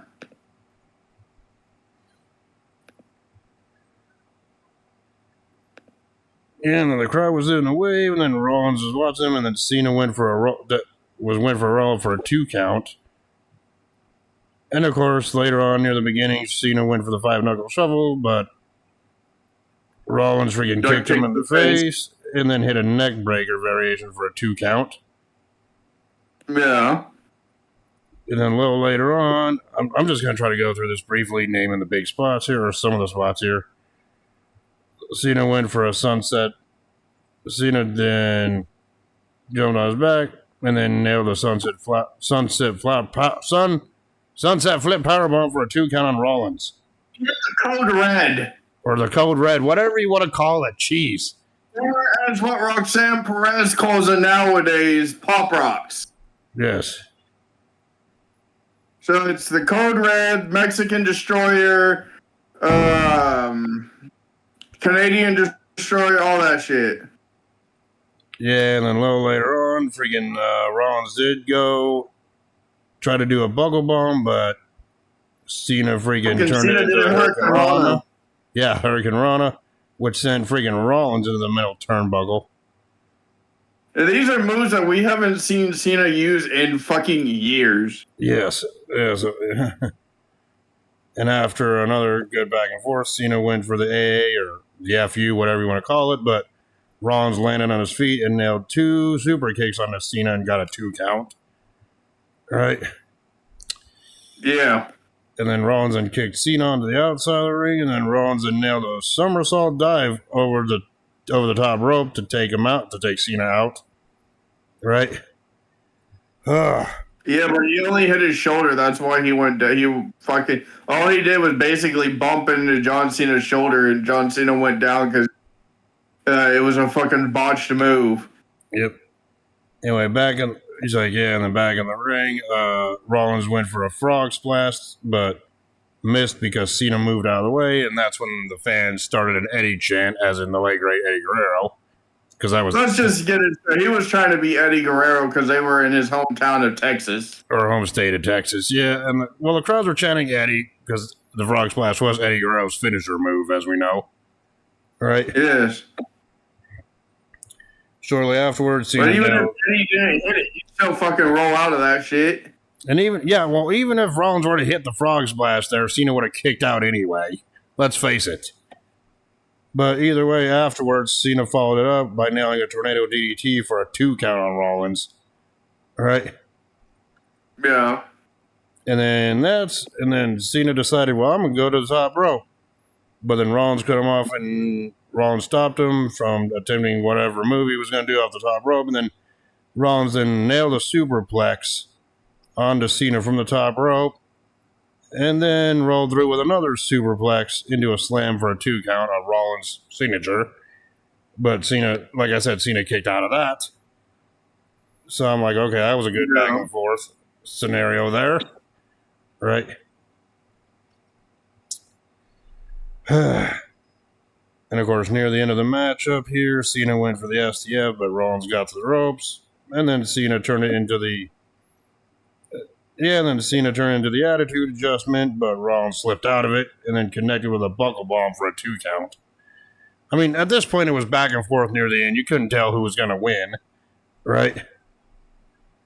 And then the crowd was in the wave, and then Rollins was watching him, and then Cena went for a roll for a 2 count. And of course, later on near the beginning, Cena went for the 5-knuckle shuffle, but Rollins freaking kicked him in the face, and then hit a neck breaker variation for a 2 count. Yeah. And then a little later on, I'm just going to try to go through this briefly, naming the big spots here, or some of the spots here. Cena went for a sunset. Cena then jumped on his back, and then nailed the sunset flip powerbomb for a 2 count on Rollins. The code red. Or the code red, whatever you want to call it, cheese. Or as what Roxanne Perez calls it nowadays, Pop Rocks. Yes. So it's the code red, Mexican destroyer, Canadian destroyer, all that shit. Yeah, and then a little later on, freaking Rollins did go try to do a buckle bomb, but Cena freaking turned it into a Hurricane Rana. Yeah, Hurricane Rana, which sent freaking Rollins into the middle turnbuckle. And these are moves that we haven't seen Cena use in fucking years. Yes. And after another good back and forth, Cena went for the AA or the FU, whatever you want to call it, but Rollins landed on his feet and nailed 2 super kicks on Cena and got a 2 count. Right? Yeah. And then Rollins then kicked Cena onto the outside of the ring, and then Rollins then nailed a somersault dive over the top rope to take him out, to take Cena out. Right? Yeah, but he only hit his shoulder. That's why he went. All he did was basically bump into John Cena's shoulder, and John Cena went down because it was a fucking botched move. Yep. Anyway, and then back in the ring, Rollins went for a frog splash, but missed because Cena moved out of the way, and that's when the fans started an Eddie chant, as in the late great Eddie Guerrero. Let's just get it. He was trying to be Eddie Guerrero because they were in his hometown of Texas. Or home state of Texas, yeah. And the crowds were chanting Eddie because the frog splash was Eddie Guerrero's finisher move, as we know. Right? Yes. Shortly afterwards, Cena But even nailed. if he didn't hit it, you still fucking roll out of that shit. And even if Rollins already hit the frog splash there, Cena would have kicked out anyway. Let's face it. But either way, afterwards, Cena followed it up by nailing a tornado DDT for a 2 count on Rollins. All right. Yeah. And then Cena decided, well, I'm gonna go to the top rope. But then Rollins cut him off, and Rollins stopped him from attempting whatever move he was gonna do off the top rope. And then Rollins then nailed a superplex onto Cena from the top rope, and then rolled through with another superplex into a slam for a 2 count on Rollins' signature. But Cena, like I said, Cena kicked out of that. So I'm like, okay, that was a good back and forth scenario there. Right? And of course, near the end of the match up here, Cena went for the STF, but Rollins got to the ropes. And then Cena turned it into the attitude adjustment, but Rollins slipped out of it and then connected with a buckle bomb for a 2 count. I mean, at this point, it was back and forth near the end. You couldn't tell who was going to win, right?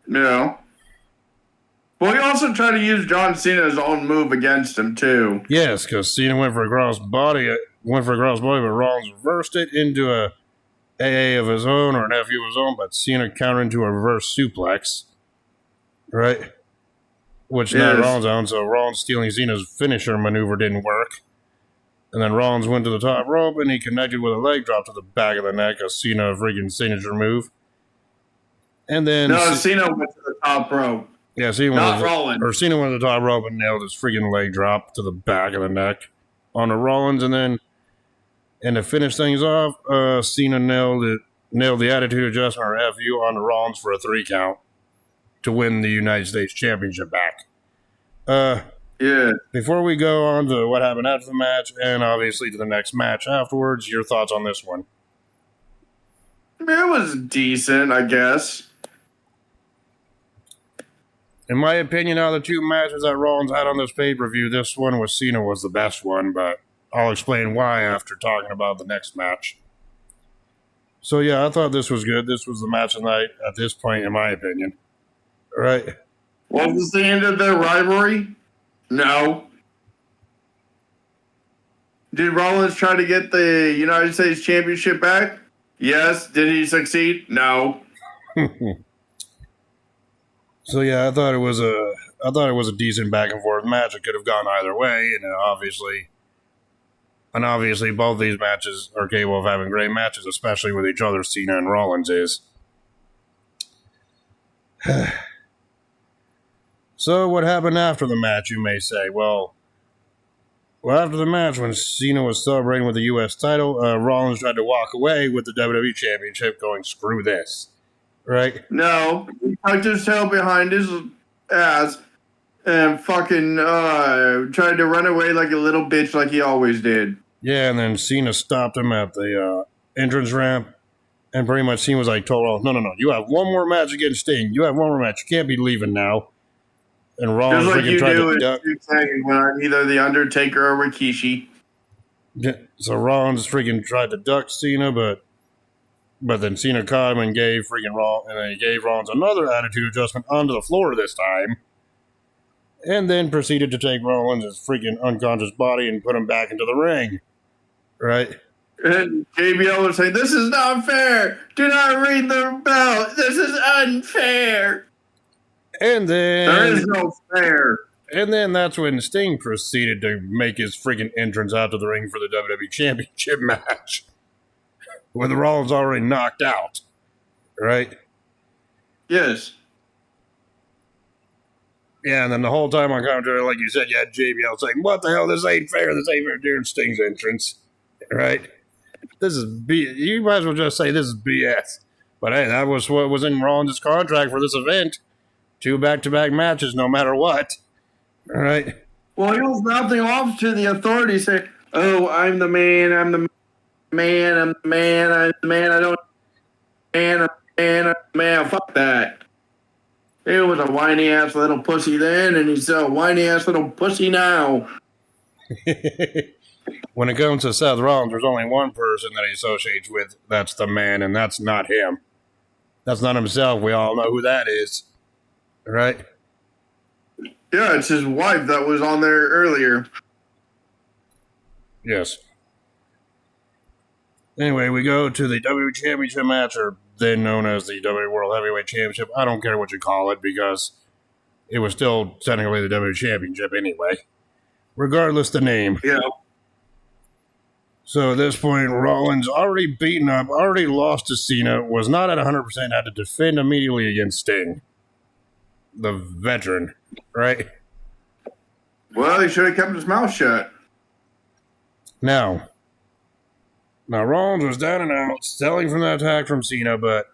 Yeah. Well, he also tried to use John Cena's own move against him, too. Yes, because Cena went for a crossbody, but Rollins reversed it into a AA of his own or an FU of his own, but Cena countered into a reverse suplex, right? Which not Rollins on, so Rollins stealing Cena's finisher maneuver didn't work. And then Rollins went to the top rope, and he connected with a leg drop to the back of the neck, a Cena freaking signature move. And then... No, Cena went to the top rope. Yeah, Cena went to the top rope and nailed his freaking leg drop to the back of the neck onto Rollins. And to finish things off, Cena nailed the attitude adjustment or FU onto Rollins for a 3 count to win the United States Championship back. Yeah. Before we go on to what happened after the match and obviously to the next match afterwards, your thoughts on this one? It was decent, I guess. In my opinion, out of the 2 matches that Rollins had on this pay-per-view, this one with Cena was the best one, but I'll explain why after talking about the next match. So yeah, I thought this was good. This was the match of the night at this point, in my opinion. All right. Was this the end of their rivalry? No. Did Rollins try to get the United States Championship back? Yes. Did he succeed? No. So yeah, I thought it was a decent back and forth match. It could have gone either way, and obviously both these matches are capable of having great matches, especially with each other. Cena and Rollins is. So what happened after the match, you may say? Well, after the match, when Cena was celebrating with the U.S. title, Rollins tried to walk away with the WWE Championship, going, screw this. Right? No. He tucked his tail behind his ass and fucking tried to run away like a little bitch like he always did. Yeah, and then Cena stopped him at the entrance ramp, and pretty much Cena was like, told Rollins, no, you have one more match against Sting. You have one more match. You can't be leaving now. And Rollins just like freaking you tried do to duck. when I'm either The Undertaker or Rikishi. Yeah, so Rollins freaking tried to duck Cena, but then Cena caught him and gave Rollins another attitude adjustment onto the floor this time. And then proceeded to take Rollins' freaking unconscious body and put him back into the ring. Right? And JBL was saying, this is not fair. Do not ring the bell. This is unfair. And then... There is no fair. And then that's when Sting proceeded to make his freaking entrance out to the ring for the WWE Championship match. With Rollins already knocked out. Right? Yes. Yeah, and then the whole time on commentary, like you said, you had JBL saying, what the hell, this ain't fair during Sting's entrance. Right? This is BS. You might as well just say this is BS. But hey, that was what was in Rollins' contract for this event. 2 back-to-back matches, no matter what. All right? Well, he was mouthing off to the authorities saying, oh, I'm the man, I'm the man, I'm the man, I'm the man, I don't... Man, I'm the man, I'm the man. Fuck that. He was a whiny-ass little pussy then, and he's a whiny-ass little pussy now. When it comes to Seth Rollins, there's only one person that he associates with. That's the man, and that's not him. That's not himself. We all know who that is. Right? Yeah, it's his wife that was on there earlier. Yes. Anyway, we go to the WWE Championship match, or then known as the WWE World Heavyweight Championship. I don't care what you call it because it was still technically the WWE Championship anyway. Regardless the name. Yeah. So at this point, Rollins, already beaten up, already lost to Cena, was not at 100%, had to defend immediately against Sting. The veteran, right? Well, he should have kept his mouth shut. Now Rollins was down and out, selling from the attack from Cena, but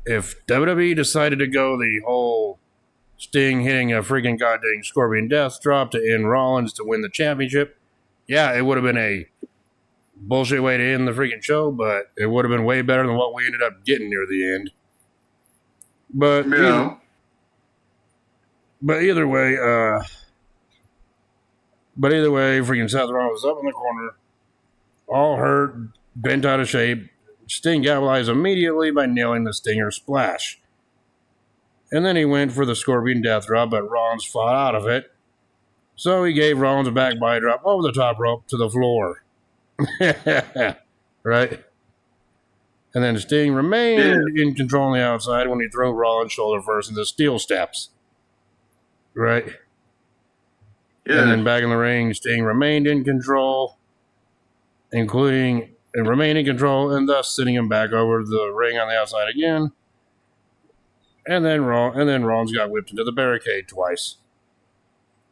if WWE decided to go the whole Sting hitting a freaking goddamn Scorpion Death Drop to end Rollins to win the championship, yeah, it would have been a bullshit way to end the freaking show, but it would have been way better than what we ended up getting near the end. But Yeah. either way, freaking Seth Rollins was up in the corner, all hurt, bent out of shape. Sting capitalized immediately by nailing the Stinger Splash. And then he went for the Scorpion Death Drop, but Rollins fought out of it. So he gave Rollins a back body drop over the top rope to the floor. Right? And then Sting remained in control on the outside when he threw Rollins shoulder first into steel steps. Right? Yeah. And then back in the ring, Sting remained in control, and thus sending him back over the ring on the outside again. And then Rollins got whipped into the barricade twice.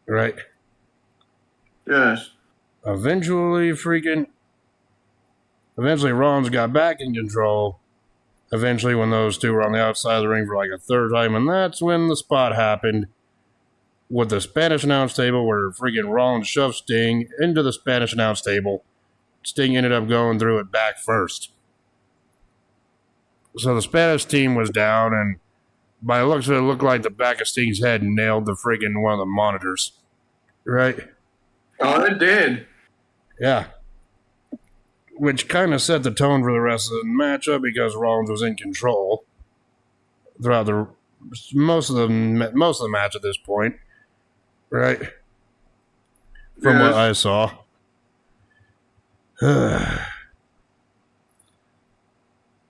Right? Yes. Eventually, Rollins got back in control. Eventually, when those two were on the outside of the ring for like a third time, and that's when the spot happened with the Spanish announce table where freaking Rollins shoved Sting into the Spanish announce table. Sting ended up going through it back first. So the Spanish team was down, and by the looks of it, looked like the back of Sting's head nailed the freaking one of the monitors. Right? Oh, it did. Yeah. Which kind of set the tone for the rest of the matchup because Rollins was in control throughout the most of the match at this point, right? From what I saw.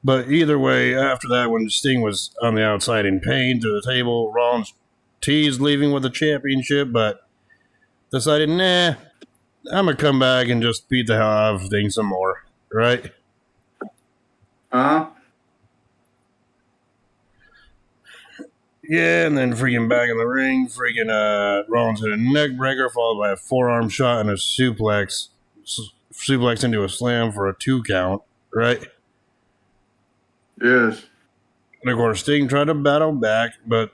But either way, after that, when Sting was on the outside in pain through the table, Rollins teased leaving with the championship, but decided, nah, I'm going to come back and just beat the hell out of Sting some more, right? Uh-huh. Yeah, and then freaking back in the ring, Rollins hit a neck breaker followed by a forearm shot and a suplex into a slam for a 2 count, right? Yes. And of course, Sting tried to battle back, but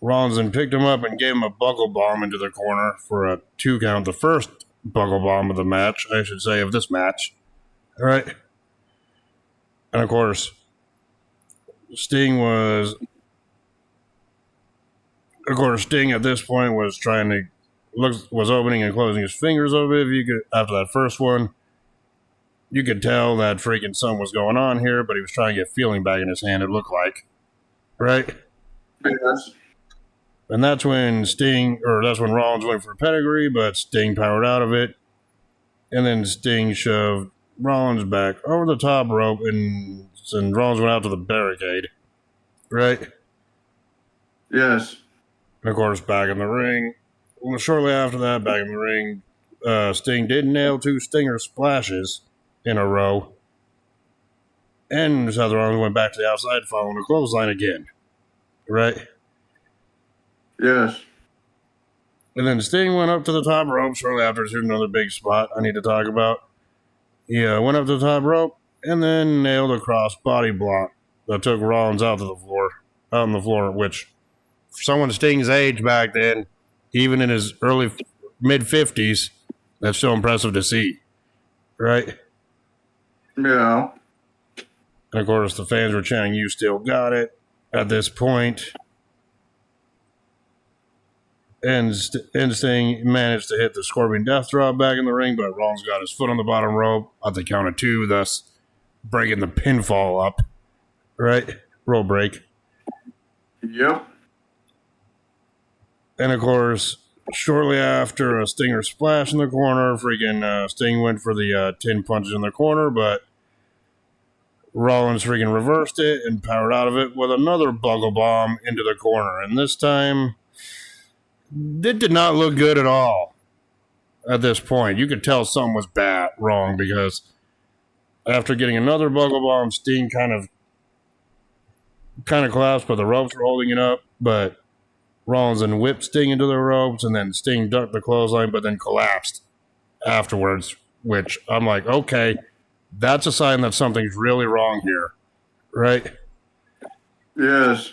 Rollins then picked him up and gave him a buckle bomb into the corner for a 2 count, the first buckle bomb of the match, I should say, of this match. All right. And of course, Sting at this point was was opening and closing his fingers a bit. After that first one, you could tell that freaking something was going on here, but he was trying to get feeling back in his hand, it looked like. Right? Yes. And that's when Rollins went for a pedigree, but Sting powered out of it. And then Sting shoved Rollins back over the top rope, and Rollins went out to the barricade. Right? Yes. And of course, back in the ring. Well, shortly after that, back in the ring, Sting did nail 2 Stinger splashes in a row. And Seth Rollins went back to the outside following a clothesline again. Right? Yes. And then Sting went up to the top rope shortly after to another big spot I need to talk about. He went up to the top rope and then nailed a cross body block that took Rollins out on the floor, which for someone Sting's age back then, even in his early mid-50s, that's still impressive to see. Right? Yeah. And of course, the fans were chanting, "You still got it," at this point. And Sting managed to hit the Scorpion Death Drop back in the ring, but Rollins got his foot on the bottom rope at the count of 2, thus breaking the pinfall up. right? Roll break. Yep. And of course, shortly after a Stinger splash in the corner, Sting went for the 10 punches in the corner, but Rollins reversed it and powered out of it with another buckle bomb into the corner. And this time, it did not look good at all at this point. You could tell something was wrong, because after getting another buckle bomb, Sting kind of collapsed, but the ropes were holding it up. But Rollins then whipped Sting into the ropes, and then Sting ducked the clothesline, but then collapsed afterwards, which I'm like, okay, that's a sign that something's really wrong here, right? Yes.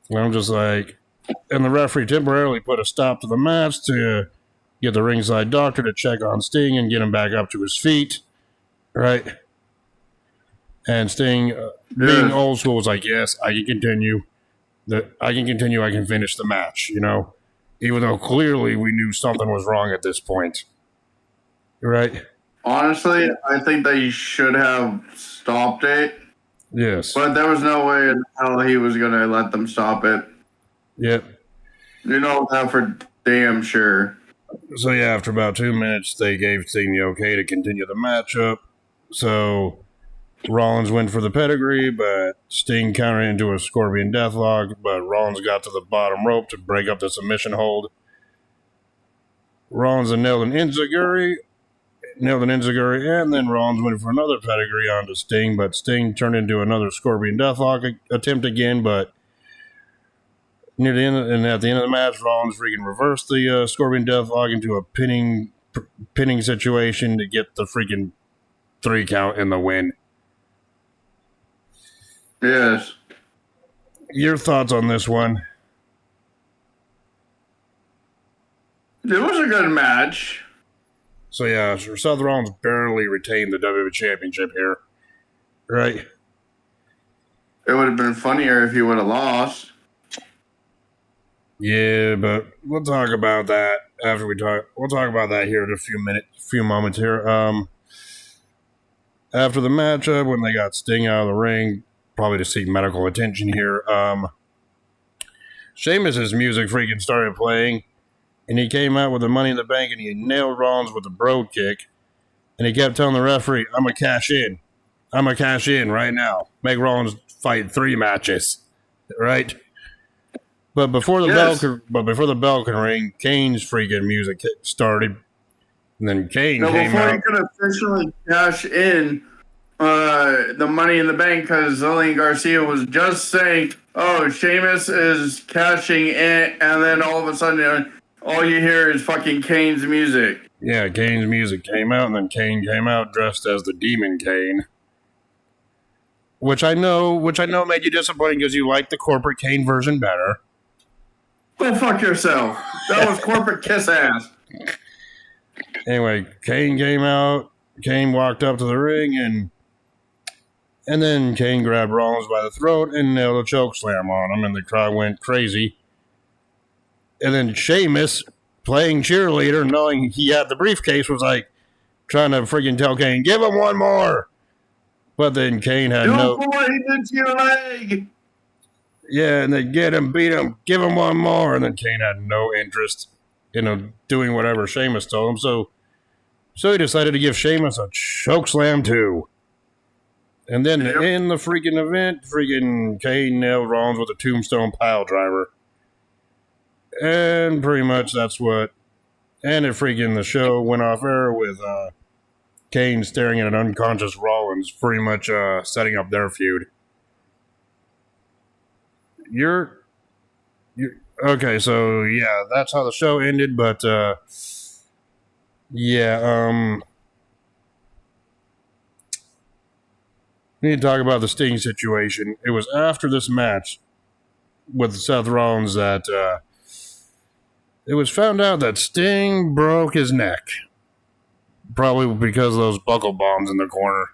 And I'm just like, and the referee temporarily put a stop to the match to get the ringside doctor to check on Sting and get him back up to his feet, right? And Sting, being old school, was like, yes, I can continue. I can finish the match, even though clearly we knew something was wrong at this point, right? Honestly, I think they should have stopped it. Yes. But there was no way in hell he was going to let them stop it. Yep. You know that for damn sure. So yeah, after about 2 minutes, they gave Sting the okay to continue the matchup. So Rollins went for the pedigree, but Sting countered into a Scorpion Deathlock, but Rollins got to the bottom rope to break up the submission hold. Rollins nailed an Enziguri, and then Rollins went for another pedigree onto Sting, but Sting turned into another Scorpion Deathlock attempt again, but near the end, and at the end of the match, Rollins reversed the Scorpion Deathlock into a pinning situation to get the 3 count in the win. Yes. Your thoughts on this one? It was a good match. So yeah, Seth Rollins barely retained the WWE Championship here, right? It would have been funnier if he would have lost. Yeah, but we'll talk about that after we talk. We'll talk about that here in a few moments here. After the matchup, when they got Sting out of the ring, probably to seek medical attention here, Sheamus's music started playing, and he came out with the Money in the Bank, and he nailed Rollins with a broad kick, and he kept telling the referee, "I'm gonna cash in. I'm gonna cash in right now. Make Rollins fight 3 matches, right?" But before the bell can ring, Kane's music started, and then Kane came out. Before he could officially cash in the Money in the Bank, because Lillian Garcia was just saying, "Oh, Sheamus is cashing in," and then all of a sudden, all you hear is fucking Kane's music. Yeah, Kane's music came out, and then Kane came out dressed as the Demon Kane. Which I know made you disappointed because you liked the corporate Kane version better. Go fuck yourself. That was corporate kiss ass. Anyway, Kane came out. Kane walked up to the ring, and then Kane grabbed Rollins by the throat and nailed a choke slam on him, and the crowd went crazy. And then Sheamus, playing cheerleader, knowing he had the briefcase, was like trying to freaking tell Kane, "Give him one more." But then Kane had no. He did to your leg. Yeah, and then get him, beat him, give him one more. And then Kane had no interest in doing whatever Sheamus told him. So he decided to give Sheamus a choke slam too. And then in the freaking event, Kane nailed Rollins with a tombstone pile driver. And pretty much that's what ended the show went off air with Kane staring at an unconscious Rollins, pretty much setting up their feud. You're okay, so yeah, that's how the show ended, but we need to talk about the Sting situation. It was after this match with Seth Rollins that it was found out that Sting broke his neck, probably because of those buckle bombs in the corner.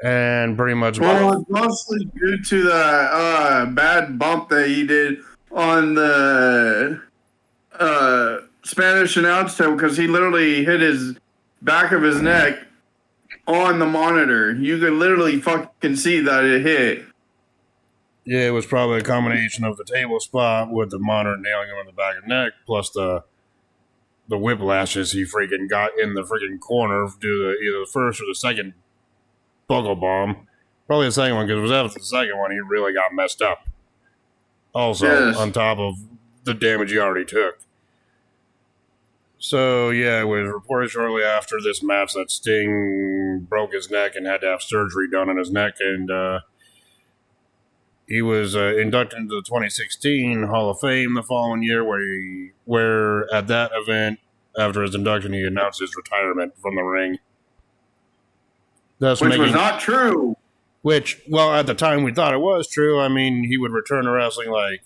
And pretty much... Well, it's mostly due to the bad bump that he did on the Spanish announce table, because he literally hit his back of his neck on the monitor. You could literally fucking see that it hit. Yeah, it was probably a combination of the table spot with the monitor nailing him in the back of the neck, plus the whiplashes he freaking got in the freaking corner due to either the first or the second buckle bomb. Probably the second one, because it was after the second one he really got messed up. Also, Yes. on top of the damage he already took. So, yeah, it was reported shortly after this match that Sting broke his neck and had to have surgery done on his neck, and he was inducted into the 2016 Hall of Fame the following year, where at that event, after his induction, he announced his retirement from the ring. Which was not true. Which, well, at the time we thought it was true. I mean, he would return to wrestling like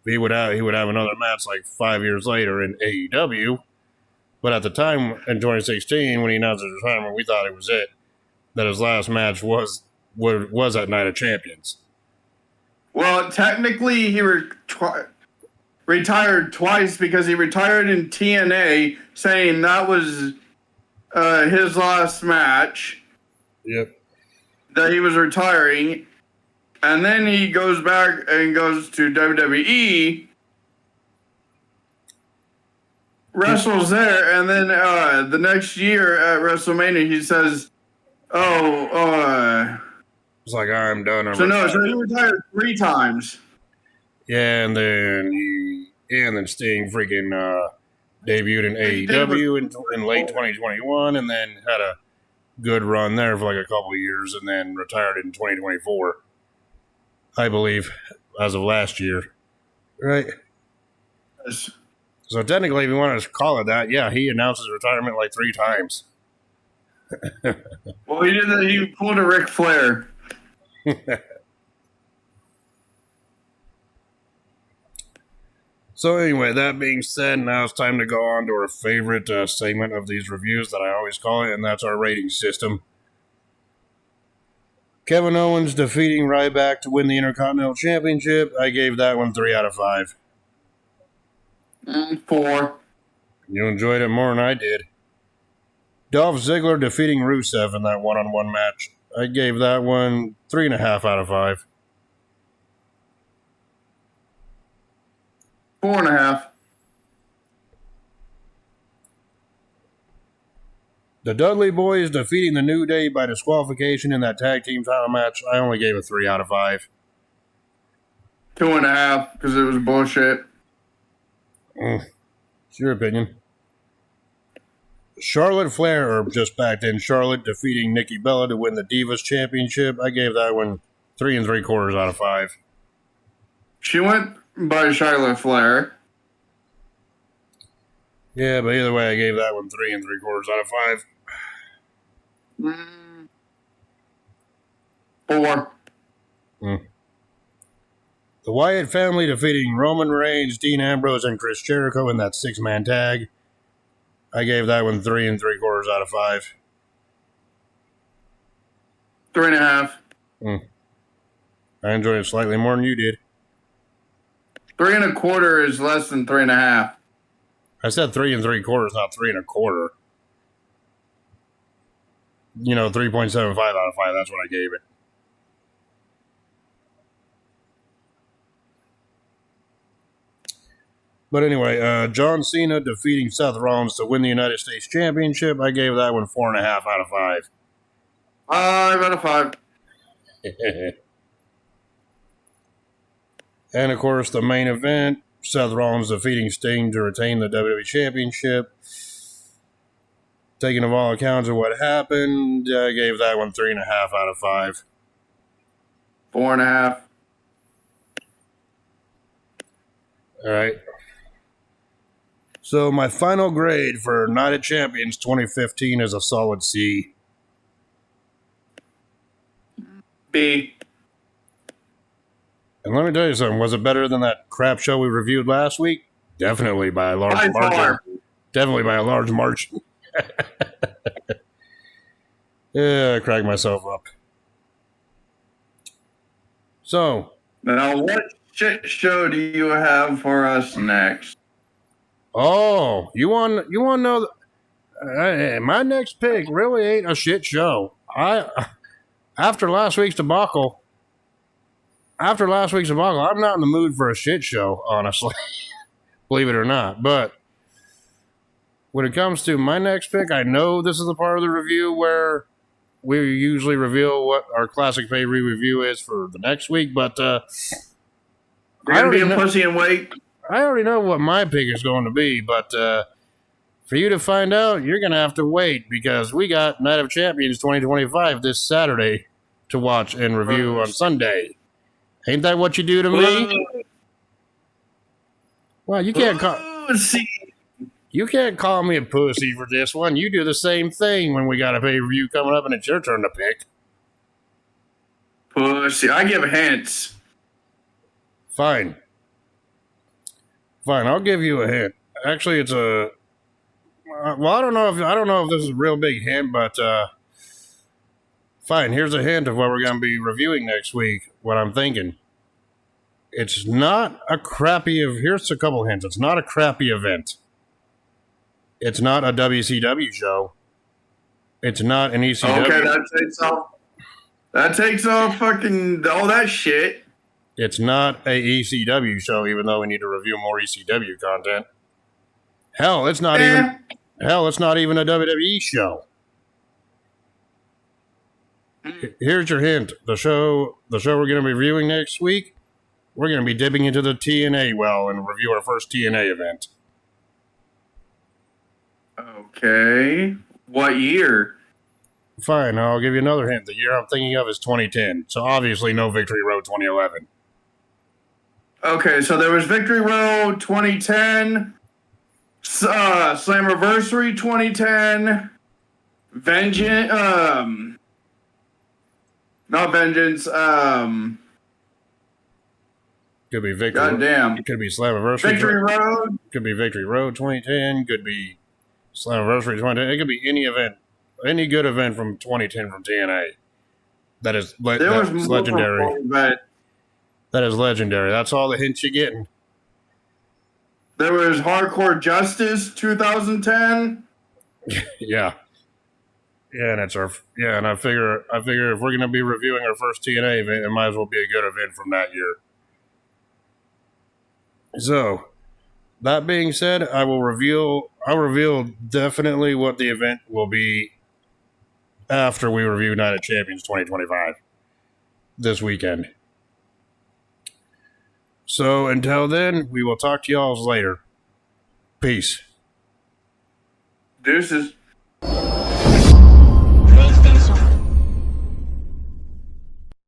he would have another match like 5 years later in AEW. But at the time in 2016, when he announced his retirement, we thought it was it. That his last match was at Night of Champions. Well, technically, he retired twice because he retired in TNA, saying that was his last match. Yep. That he was retiring. And then he goes back and goes to WWE, wrestles there, and then the next year at WrestleMania, he says, it's like, I'm done. So he retired 3 times. Yeah, and then Sting freaking debuted in AEW in late 2021, and then had a good run there for like a couple of years, and then retired in 2024, I believe, as of last year. Right? Yes. So technically, if you want to call it that, yeah, he announced his retirement like 3 times. Well, he did that. He pulled a Ric Flair. So anyway, that being said, now it's time to go on to our favorite segment of these reviews that I always call it, and that's our rating system. Kevin Owens defeating Ryback to win the Intercontinental Championship. I gave that one 3 out of 5. 4. You enjoyed it more than I did. Dolph Ziggler defeating Rusev in that one-on-one match. I gave that one 3.5 out of 5. 4.5. The Dudley Boys defeating the New Day by disqualification in that tag team title match. I only gave it 3 out of 5. 2.5 because it was bullshit. It's your opinion. Charlotte Flair, or just back then, Charlotte defeating Nikki Bella to win the Divas Championship. I gave that one 3 3/4 out of 5. She went by Charlotte Flair. Yeah, but either way, I gave that one 3 3/4 out of 5. 4. The Wyatt family defeating Roman Reigns, Dean Ambrose, and Chris Jericho in that 6-man tag. I gave that one 3 3/4 out of 5. 3.5. I enjoyed it slightly more than you did. 3 1/4 is less than 3.5. I said 3 3/4, not 3 1/4. 3.75 out of 5. That's what I gave it. But anyway, John Cena defeating Seth Rollins to win the United States Championship. I gave that one 4.5 out of 5. 5 out of 5. And of course, the main event, Seth Rollins defeating Sting to retain the WWE Championship. Taking of all accounts of what happened, I gave that one 3.5 out of 5. 4.5. All right. So my final grade for Night of Champions 2015 is a solid C. B. And let me tell you something. Was it better than that crap show we reviewed last week? Definitely by a large margin. Definitely by a large margin. Yeah, I cracked myself up. So. Now, what shit show do you have for us next? Oh, you want to know? My next pick really ain't a shit show. After last week's debacle, I'm not in the mood for a shit show, honestly. Believe it or not. But when it comes to my next pick, I know this is the part of the review where we usually reveal what our classic favorite review is for the next week. But You're gonna be a pussy and wait. I already know what my pick is going to be, but for you to find out, you're going to have to wait because we got Night of Champions 2025 this Saturday to watch and review on Sunday. Ain't that what you do to me? Well, you can't call me a pussy for this one. You do the same thing when we got a pay-per-view coming up and it's your turn to pick. Pussy. I give hints. Fine, I'll give you a hint. Actually, it's a... well, I don't know if this is a real big hint, but fine. Here's a hint of what we're going to be reviewing next week. What I'm thinking. It's not a crappy. Here's a couple hints. It's not a crappy event. It's not a WCW show. It's not an ECW. Okay, that takes off fucking all that shit. It's not a ECW show, even though we need to review more ECW content. Hell, it's not even a WWE show. Here's your hint. The show we're going to be reviewing next week, we're going to be dipping into the TNA well and review our first TNA event. Okay. What year? Fine, I'll give you another hint. The year I'm thinking of is 2010. So obviously no Victory Road 2011. Okay, so there was Victory Road 2010, Slammiversary 2010, Vengeance, not Vengeance, could be Victory. Goddamn. Could be Slammiversary. Victory Road. Could be Victory Road 2010. Could be Slammiversary 2010. It could be any event, any good event from 2010 from TNA. That's legendary. That is legendary. That's all the hints you're getting. There was Hardcore Justice 2010. Yeah. Yeah, and and I figure if we're gonna be reviewing our first TNA event, it might as well be a good event from that year. So, that being said, I'll reveal definitely what the event will be after we review Night of Champions 2025 this weekend. So until then, we will talk to y'all later. Peace. Deuces.